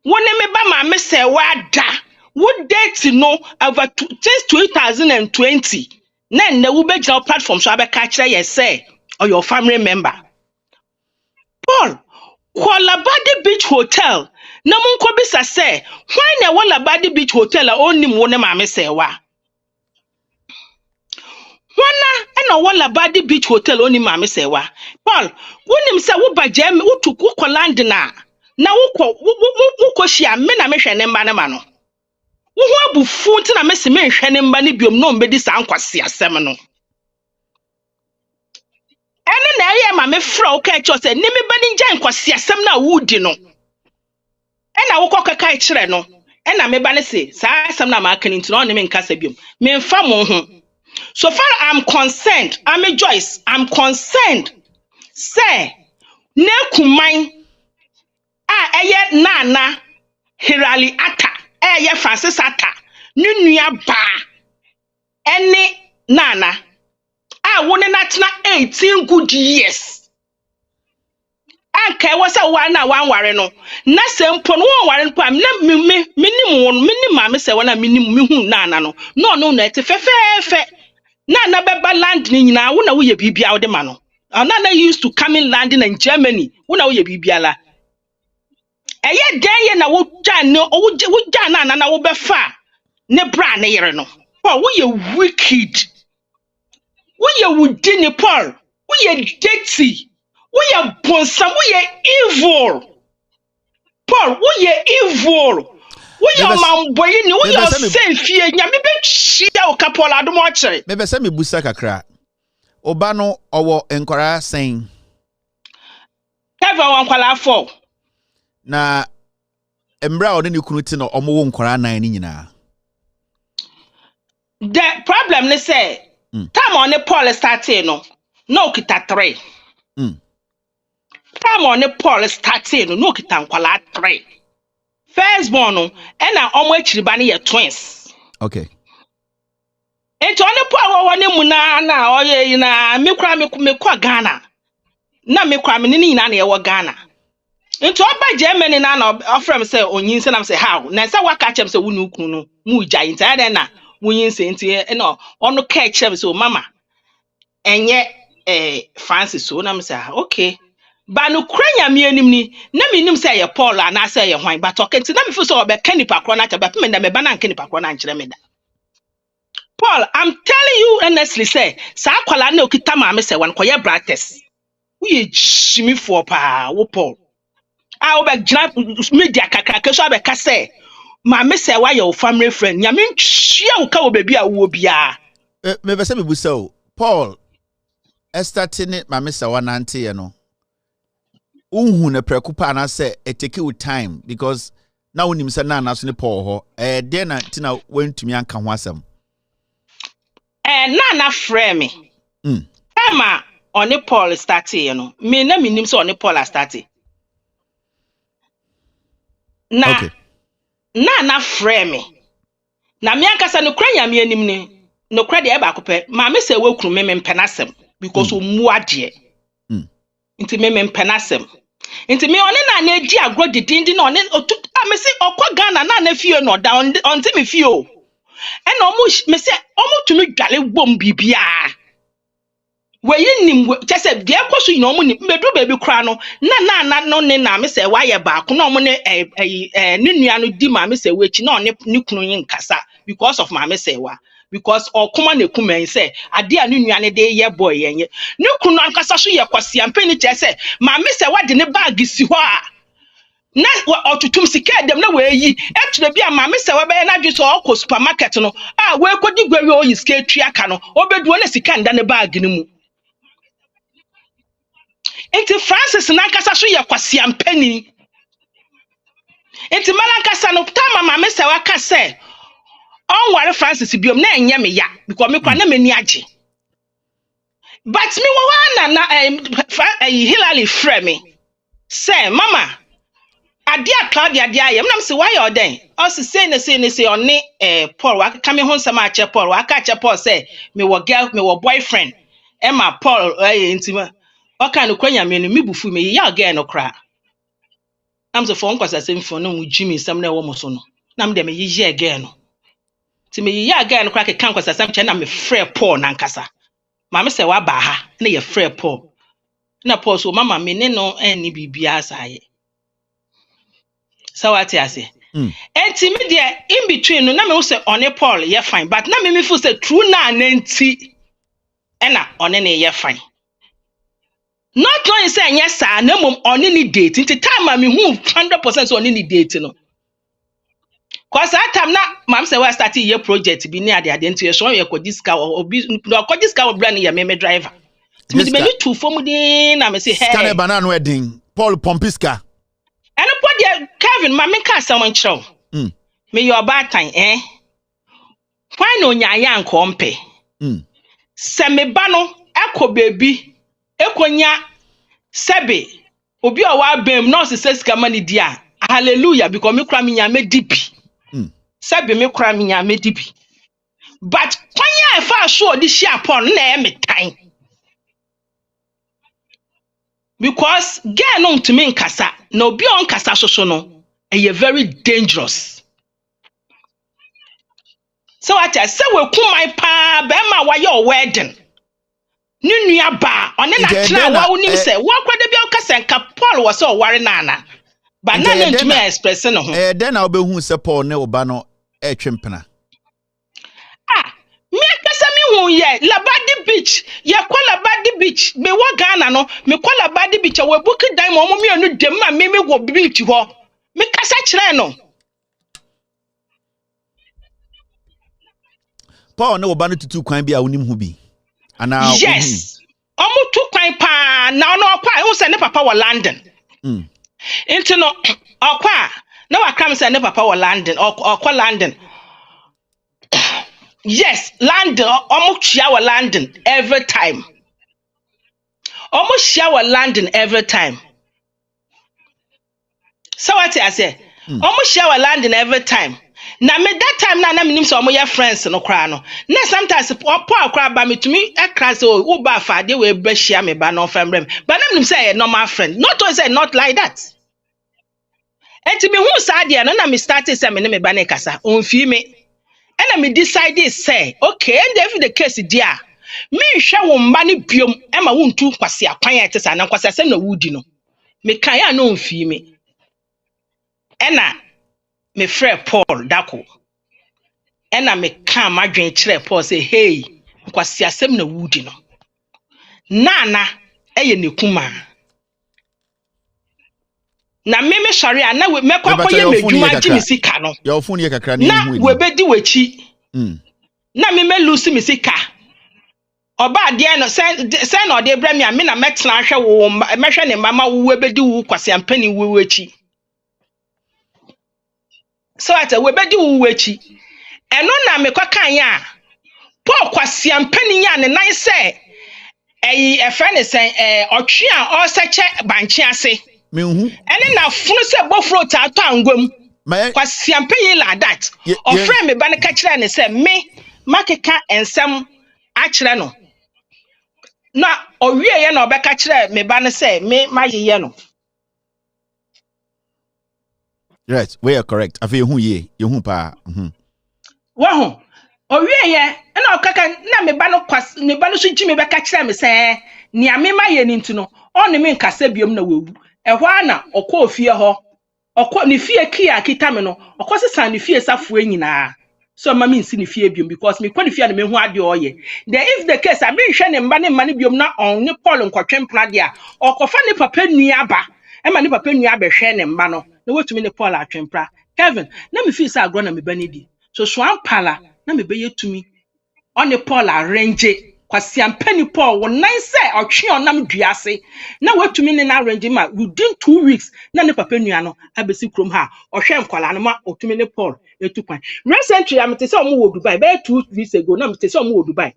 when me ba maame say wada, would date no over since 2020. Then the will be your platform so I be catch you say or your family member. Paul, Kwalabadi Beach Hotel. Na munko bisa say, why na Walabadi Beach Hotel only mwone maame say wa? Wana ena Walabadi Beach Hotel only maame say wa? Paul, wunim say wo ba jam wo tuku ko land na wo shia me na me hwe ne mba ne ma no. Wo ho abufu nti na me se me hwe ne mba ne biom no mbedi sa ankwase asem no. Eno na ye ma me fra o ka cho say ni me ba ni njan kwase asem na wudi no. Ena wo kokaka e kire no. Ena me ba ne se sa asem na ma akani nti no ne me nkasa biom. Me mfa mo ho. So far I'm concerned, I'm a Joyce, I'm concerned. Say, ne kuman eye nana Hirali ata, eye Francis ata, nunya ba, ene nana. Wone natna 18 good years. Anka wasa wana wanware no. Na sempo no wanware no am na minim maame se wana minim mihu nana no. No na ete fefefe. Nana beba land ni nyina wo na wo ye bibia wo de ma no. Nana used to come in landing in Germany. Wo na wo ye bibia la. Eye den ye na wo gya no wo gya nana na wo befa ne bra ne yere no. Paul wo ye wicked. Wo ye wudini Paul. Wo ye dirty. Wo ye bonsam, wo ye evil. Paul, wo ye evil. Wo ye mamboyi ni wo ye senfie nya me be hia o Paul Adom-Otchere. Me be se me busa kakra. Oba no owo enkwara sen. Ever one kwala for. Na embra o ne kunu ti no omo wo nkwara nan ni nyina. The problem ne say time on the Paul started no kita 3. Time on the Paul started no kita nkwala 3. First born no na omo achiriba ne ye twins. Okay. Enti on the Paul wo ne mu na oye na me kwa Ghana. Na me kwa me ni nyina na ye wo Ghana. Enti oba Germany na offer me say onyin se na say how. Na say waka chem say wunu kunu no mu gya enti na na wunyin se enti no ono ka chem say mama enye Francis so na me say okay. Ba no kranya me anim ni na me nim say ye Paul na say ye hwan but okay enti na me fu so obe kanipa kro na cha ba me na me ba na kanipa kro na nkyere me da. Paul, I'm telling you honestly say sa kwala na okita ma me say wan koye brates. We jimi for pa wo Paul. I will be media kakaka so be ka say ma me say why your family friend nya me ntwia wo ka wo baby a wo bia. Me be say me busa o. Paul Estatine ma me say wanante ye no. Unhu na prekupa na say it take you time because now unim say na so ne Paul ho. Den na tina wentumi anka ho asem. Na frame me. Ema on Paul started you know. Me na me nim say on Paul started. Na okay. Na frame me. Na me ankasa no kranya me anim ni. No kra de e ba kope. Ma me say we kunu me mpenasem because o mu ade. Nti me mpenasem. Nti me one na edi agro didindi na one me say okwa Ghana na fie no da onti me fie o. E na me say omo tumi dwale bom bibia. We nim chese de ekoso yin omo ni medu baby kra no na no ne na me say why ba ko na omo ne ne nua no di ma me say we chi na one ne kunu yin kasa because of ma me say wa because okoma na kuma say ade a ne nua ne de ye boy yenye ne kunu ankasa so ye kwase ampani chese ma me say wa de ne bag si ho a na otutum sika dem na we yi etre bia ma me say we be na dwe so okọ supermarket no a we kodi gwawe o yi sika twa aka no obeduo na sika nda ne bag ni mu. Enti Francis na kasa so ye kwase ampani. Enti mala kasa no tama ma me say waka say on ware Francis biom na enye me ya because me kwa na mani age. But me wa na Hillary frame me. Say mama adia Claudia dia yam na me say why you den? O say on Paul wa ka me ho nsama ache Paul wa ka ache Paul say me wo girl me wo boyfriend. Emma Paul enti ma o ka no kwanya me no me bufu me ya girl no kra. I'm the phone cause I same for no Jimmy some na wo so no. Na me de me ye again no. Ti me ye again no crack kan cause some che na me frɛ Paul na nkasa. Ma me se wa ba ha na ye frɛ Paul. Na Paul so mama me ne no ani bibia asaye. So what I say? Enti me de in between no na me wo se one Paul ye fine but na me feel say true na nanti ena one ne ye fine. Not knowing say yes sir na mum on any date into time me who 100% on any date no cause that time na mam say we start your project be near the identity so you ko this car or this car brand ya me driver me me two form din na me say hey scan banana wedding Paul Pompiska and put there Kevin ma me ka someone chro me your bad time why no nya ya nkompe se me ba no ekọ baby ekonya sebe obi o wa bem no se sika mani dia hallelujah because me kra me nya me dipi sebe me kra me nya me dipi but kwanya e fa so di share upon na e me time because girl no to me nkasa na obi on kasa so no e very dangerous so what I say we kumai pa be ma wa your wedding Nunu ba one na tra wa unim se wo kwade bia okasa nka Paul wo se oware nana ba na na ntuma express no ho den na obehu se Paul ne oba no etwempena me akasa me hu ye Labadi Beach ye kwa Labadi Beach me wo Ghana no me kwa Labadi Beach we book dan mo mo me anu dem ma me go beach ho me kasa kire no Paul ne oba no tutu kwan bia unim hu bi ana yes omo tu kwan pa na no kwa hu se ne papa wo London into no okwa na wa kram se ne papa wo London okwa London yes London omo chia wo London every time omo chia wo London every time so what I say omo chia wo London every time na me that time na me nim so omo ya friends no kra no na sometimes Paul kra ba me tumi ekra so wo ba fa de we bra shia me ba no famrem but na me nim say normal friend not to say not like that enti me hu sa de no na me start say me ba na kasa on fi me and me decide say okay and if the case dia me hwe wo mba ne biom e ma wo ntu kwase akwan ya tesa na kwase asem na wudi no me kan ya no on fi me ena me frɛ Paul dako ena me kan madwen kire Paul say hey kwasi asem na wudi no nana eye ne kuma na me sori ana we mekwa ye medwuma gi me sika no your phone ye kakra na hu we bedi wachi na me lose me sika oba de no say na ode bra me na metena hwe wo mehwe ne mama wo bedi wo kwasi ampani wo wachi so ata we bedi wo wachi eno na me kwa kan ya Paul kwasi ampani ya ne nan say e friend say otwe a o seche banchi ase me hu ene na funu se bofro ta to angwam kwasi ampani la that o friend me ba ne ka kire ne say me makeka ensem a kire no na owie ye na obeka kire me ba ne say me mayeye no right we are correct afi hu ye hu pa wa ho owie ye na okaka na me ba no kwasi me ba no so gi me beka kire me say nia me maye ni ntino on me nkasa biom na wewu ehwa na okọ ofie ho okọ ne fie kia kita me no okọ sesa ne fie safo nyina so mama nsi ne fie biom because me kwa ne fie na me hu ade oye then if the case abi hwe ne mba ne biom na on ne Paul nkotwempna de a okofa ne papa nua ba e ma ne papa nua ba hwe ne mba no na wetumi ne Paul atwempra Kevin na me feel say agro na me ba ne di so ampala na me be yetumi on ne Paul arrange kwasi ampani Paul wo nan say otwe onam duase na wetumi ne na arrange ma within 2 weeks na ne papa nua no abesi krom ha ohwe nkwala no ma otumi ne Paul etukwan recently am te say omo wo Dubai be 2 weeks ago na me te say omo wo Dubai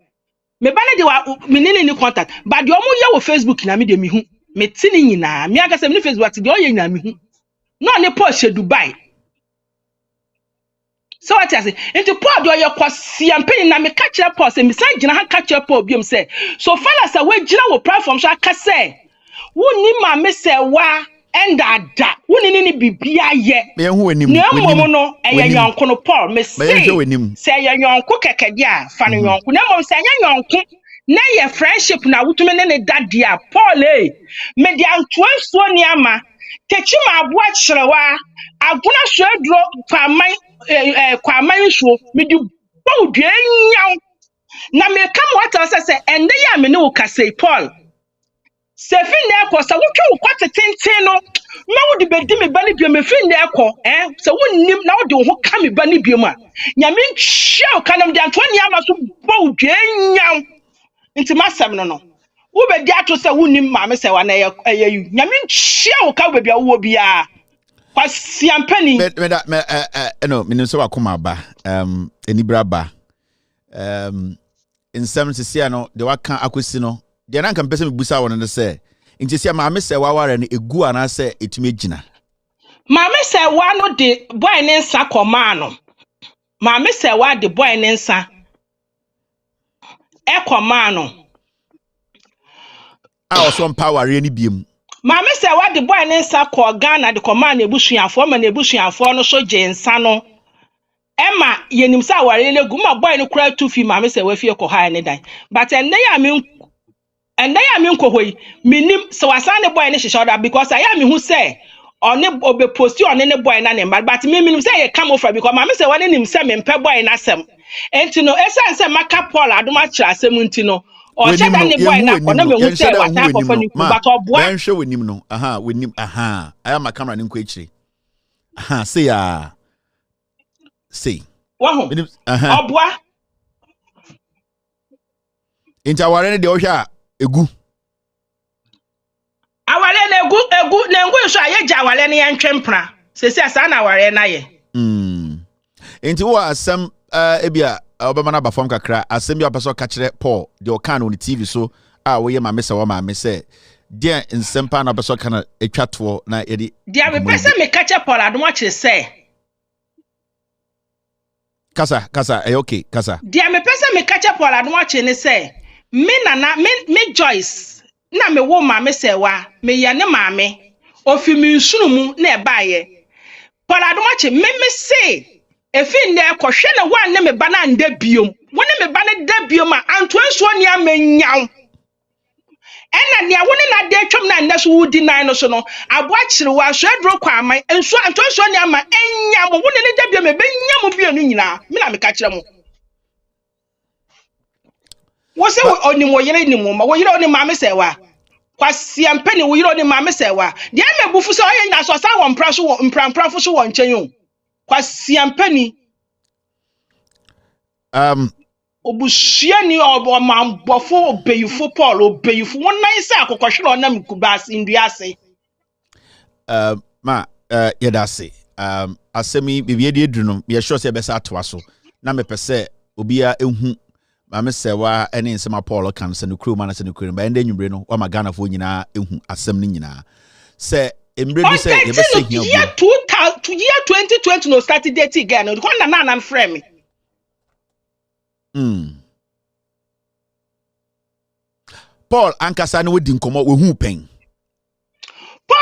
me ba ne de wa me ne contact but de omo ye wo Facebook na me de me hu me tini nyina me aga say me Facebook de oye nyina me hu no ne Paul she Dubai so what I say into Paul do your kwasi ampani na me catch up Paul say me san gina ha catch up Paul biom say so far as we gina wo platform so aka say woni ma me say wa enda da woni ni bibia ye Me hu enim. na mmom no eye yonko no Paul me say say eye yonko kekede a fa no yonko na mmom say eye yonko na ye friendship na wutume ne dade a Paul me di antoansuo ni ama kechi ma aboa kyerewa aguna so aduro kwaman nsuo me di bawdua nyaw na me kam wata say ende ya me ne wo kasei Paul Sefin na ekọ sa wotwe ukwa tenten no ma wodi bedi me ba ne bio me fin na ekọ se wonnim na wodi ho ka me ba ne bio ma nyame nhia kanam de antoni ama so bo dwanyaw nti masem no wo bedi ato se wonnim ma me se wa na eyayu nyame nhia ka bebia wo bia kwasiampani me no me nso wakoma ba enibra ba nsem sisia no de waka akosi no de na nka mpese me busa won ne se nti sia maame se waware no egu ana se etime gina maame se wa no de boy ne nsa koma no maame se wa de boy ne nsa koma no a oso empowere ni biem maame se wa de boy ne nsa ko Ghana de koma na ebusuafo ma na ebusuafo no so je nsa no ema yenim sa aware le gu ma boy no kura tufi maame se wa fie ko ha ne dan but enne ya me nkohoi minim so wasane boy ne hihye because I am who say on obe posti on ne boy na ne but me minim say ye come over because maame say one nim say me mpe boy na asem enti no esan say maka Paul Adom-Otchere asem enti no o che da ne boy na ko na me hu say wata ko fani ku but oboa ben hwe wenim no wenim aya ma camera ne nko akire say ya say wo oboa enti aware ne de o hwa egu awale na egu na ngu so aye ja awale ne yentwempra sesi asa na aware na ye enti wo asem ebia obama na Baffour kakra asem bia peso ka kire Paul de o kan on TV so a wo ye ma mesa wo ma me se de nsempa na peso kana etwato na ye de dia me pese me ka kire Paul Adom-Otchere se kasa okay kasa dia me pese me ka kire Paul Adom-Otchere ne se me nana me Joyce na me wo maame sewa me ye ne maame ofi mi nsunumu na e baaye Paul Adom-Otchere me se efi nde kohwe na wan ne me ba na nda biom woni me ba ne da biom a antoansuo ni amanyaw ena ne woni na de twom na nda so wudi nan no so no aboa kyerewa so aduro Kwame enso antoansuo ni ama enyam woni ne da biom e benyam bionu nyina me na me ka kire mo wo se onim wo yire nim wo yire onim maame sewa kwasiampani wo yire onim maame sewa de me bufu se oye nya so sa wo mpra so wo mpramprafo so wo nchen yo kwasiampani obusua ni obamambofo obeyufo Paul obeyufo wonan se akokohwere onam kubas induase ma yedase asemi bibie de edunu ye sure se be sa atwa so na me pese obia ehu maame sewa ene nsema Paul kan se no kroma na se no kroma ende nwumre no wa magana fo nyina ehu asem ni nyina se emre bi se ye be se hia year 2020 no start date Ghana ko na frame Paul ankasa ne wodi nkomo we hu pen Paul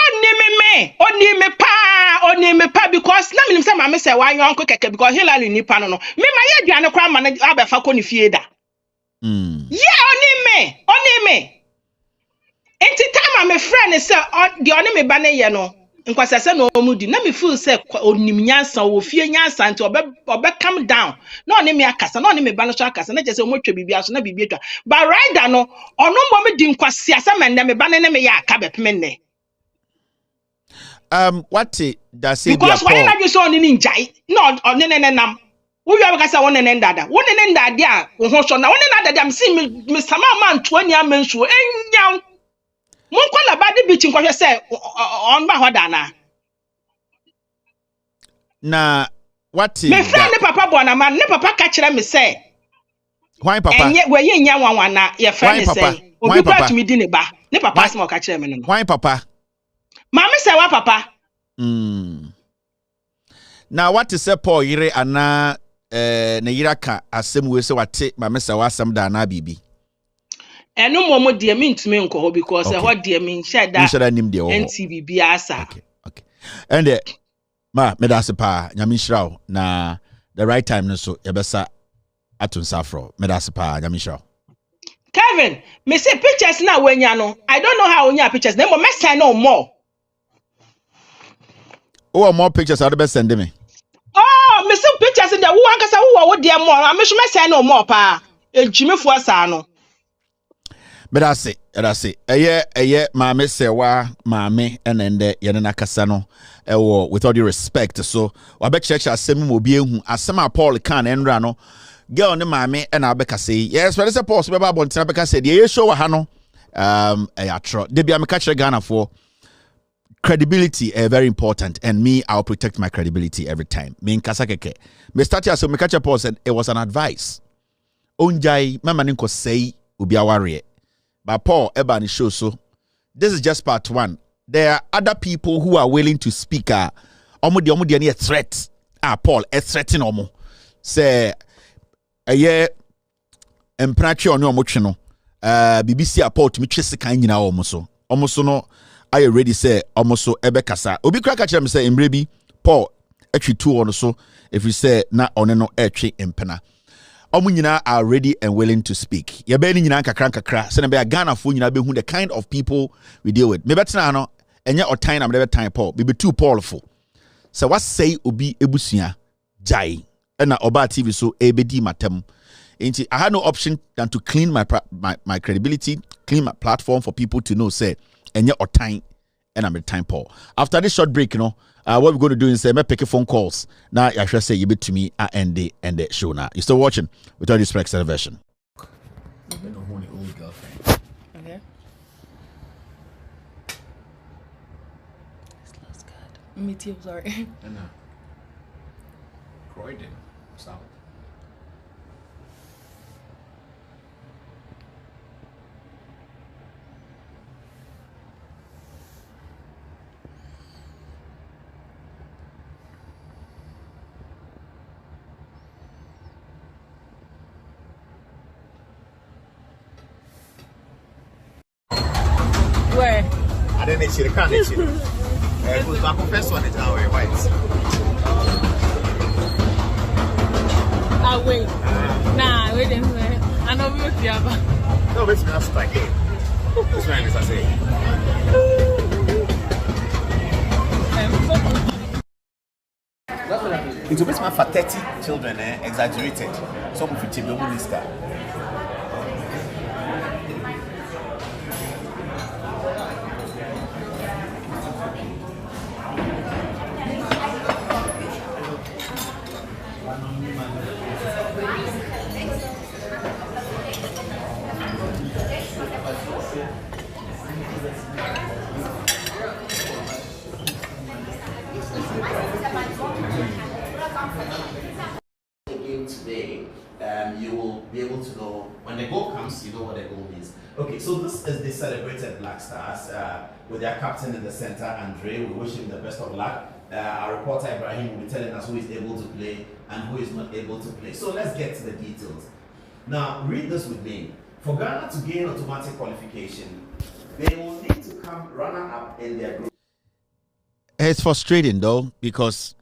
oni me pa because na minim say maame sewa anyo anko keke because Hillary ni pa no me ma ye aduane kwa ma na abefa ko ni fie da yeah oni me enti time my friend say the oni me ba na ye no nkwasase na omudi na me feel say onim nyansa wo fie nyansa nti obe calm down na oni me akasa na oni me ba no so akasa na jese omotwa bibia so na bibia twa but rider no ono mo me di nkwase asa me me ba ne me ya aka bepeme ne what does say because why na you so oni ni njai no oni ne nam wo wi abakasa won ne ndada won ne ndade a wo ho so na won ne ndada am see me sama man to ani amansuo enyaw mon kwa la bade bi chinkwa se on ba hoda na what me friend ne papa bona man ne papa ka kire me se why papa enye we ye nya wanwa na ye friend say obi brought me di ne ba ne papa asma ka kire me no why papa mama say wa papa na what is say Paul yire ana na yira ka asem we se wate mama say wa asem da na bibi eno momo de me ntumi nko ho because Okay. ho de me nhyɛ da Nhyɛ da nim de wo ho. NTV bi asa. Okay. And ma me da se pa nyame nhyira wo na the right time no so yebesa ato nsafro me da se pa nyame nhyira wo. Kevin, me say pictures na wenya no. I don't know how onya pictures. Na mo me send no more. Oh, more pictures are the best send me. Oh, me see pictures in the wo ankasa wo de more. I me so me send no more pa. Ejimefo asa no. But I say, maame sewa maame enende yene nakasa no with all due respect. So wabek check asem mo bi ehu asem Paul kan enra no girl ne maame na abeka say yes but say Paul so be ba bontina beka say ye show ha no atro de bia me ka kire Ghana for credibility very important, and me I'll protect my credibility every time. Me nkasa keke me start here so me ka kire Paul said it was an advice onjai mama nko say obi aware. But Paul Ebani show so this is just part one. There are other people who are willing to speak. Omo a threat. Paul a threatening omo. Say a year emprachi on omo chino. BBC Paul to me chese kan nyina omo so. Omo so no I already say omo so ebe kasa. Obi kra ka chere say emrebi Paul etwi two on so if you say na one no etwi empena. Omunyina are ready and willing to speak. Ye be ni nyina kakra se na be Ghana fo nyina be hu the kind of people we deal with. Me betena no enye otan na me be time Paul. Be too powerful. So what say obi ebusua jai na oba TV so ebedi matem. Inti I had no option than to clean my credibility, clean my platform for people to know say enye otan and I'm a time Paul. After this short break, what we're going to do is me pick phone calls. Now I should say you bit to me and the show now. You still watching with all respect celebration. Okay. This looks good. Me too, sorry. Croydon, South. Where? Adom-Otchere, can't who's my first one is our white. Wait. Nah, wait a minute. I know we will see. No, it's not strike game. That's right, as I say. It's a bit for 30 children, exaggerated. Some of it will be this guy. Today, you will be able to know when the goal comes, you know what the goal means. Okay, so this is the celebrated Black Stars with their captain in the center, Andre. We wish him the best of luck. Our reporter Ibrahim will be telling us who is able to play and who is not able to play. So let's get to the details. Now, read this with me. For Ghana to gain automatic qualification, they will need to come runner-up in their group. It's frustrating though, because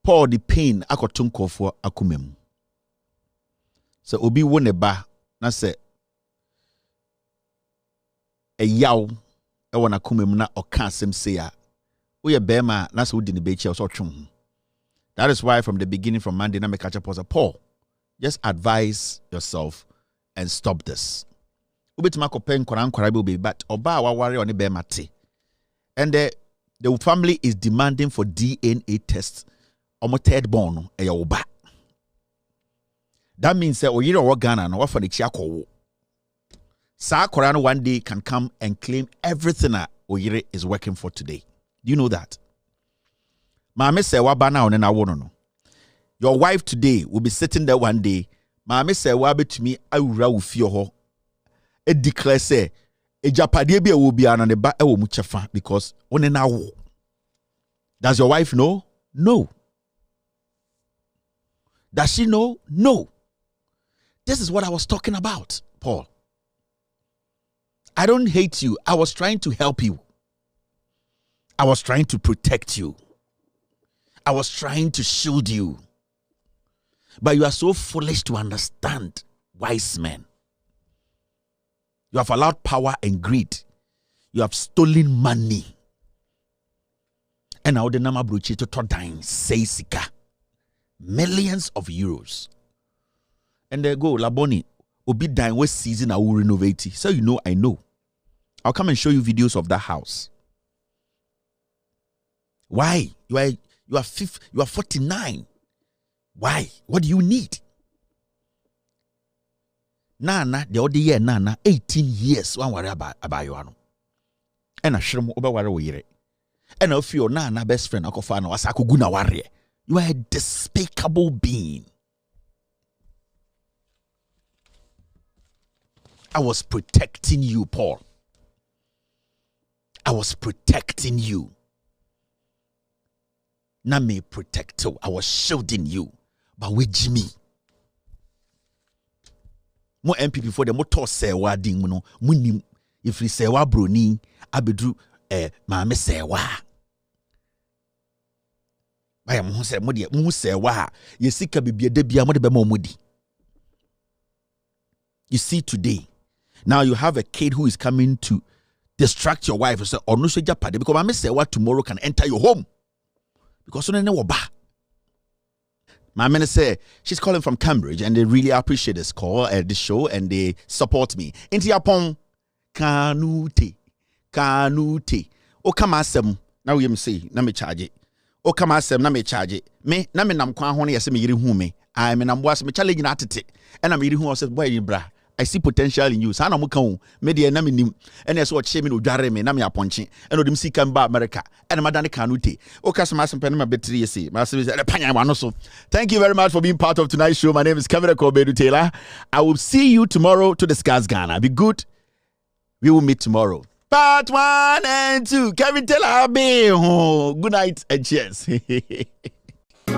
Paul the pain akotunko for akumem. So obi wone ba na se e yaw e wona akumem na oka asem se ya. Wo ye bema na se wodi ne be chia so twon. That is why from the beginning, from Monday, na me catch up was a Paul. Just advise yourself and stop this. Ubetima kopen koran korabe be but oba waware on be mate. And the family is demanding for DNA tests. Omo third born e oba. That means that oyire owo Ghana no wafa ne chi akowo. Sa koran one day can come and claim everything that oyire is working for today. Do you know that? Mama say wa ba na one na wo no. Your wife today will be sitting there one day. Mama say wa betumi awura wo fie ho. E declare say ejapade bi e wo bia no ne ba e wo mu chefa because one na wo. Does your wife know? No. Does she know? No. This is what I was talking about, Paul. I don't hate you. I was trying to help you. I was trying to protect you. I was trying to shield you. But you are so foolish to understand, wise men. You have allowed power and greed. You have stolen money. And now the nama bruchi to todine say sika. Millions of euros. And they go, Laboni, obi dine what season I will renovate it. So you know, I know. I'll come and show you videos of that house. Why? You are 49. Why? What do you need? Nana, the other year, Nana, 18 years. One worry about you. And I should over worry. And if your Nana best friend, Akofano, Asako Guna warrior, you are a despicable being. I was protecting you, Paul. I was protecting you. Na me protect you. I was shielding you. But with Jimmy. Mo MPP for the motor sewa ding no munim if we sewa broni abedru maame sewa. Baya mo se mo de mo sewa yesika bibia da bia mo de be ma omodi. You see today, now you have a kid who is coming to distract your wife and say, "Oh no, so japade because maame sewa tomorrow can enter your home." Because so no ba. My man say she's calling from Cambridge and they really appreciate this call at this show and they support me. Inti yapon kanute. O kama asem na we say na me charge it. O kama asem na me charge it. Me na me nam kwan ho na yese me yiri hu me. I me nam boas me challenge na atete. And am yiri hu say boy bra. I see potential in you. Sa na mo kan me de na me nim. And yes what che me no dware me na me aponche. And odim si kan ba America. And madane kanute. O kasama asem pe na betri yesi. Ma say panya wa no so. Thank you very much for being part of tonight's show. My name is Kwame Taylor. I will see you tomorrow to discuss Ghana. Be good. We will meet tomorrow. Part 1 and 2. Kevin Taylor. Good night and cheers.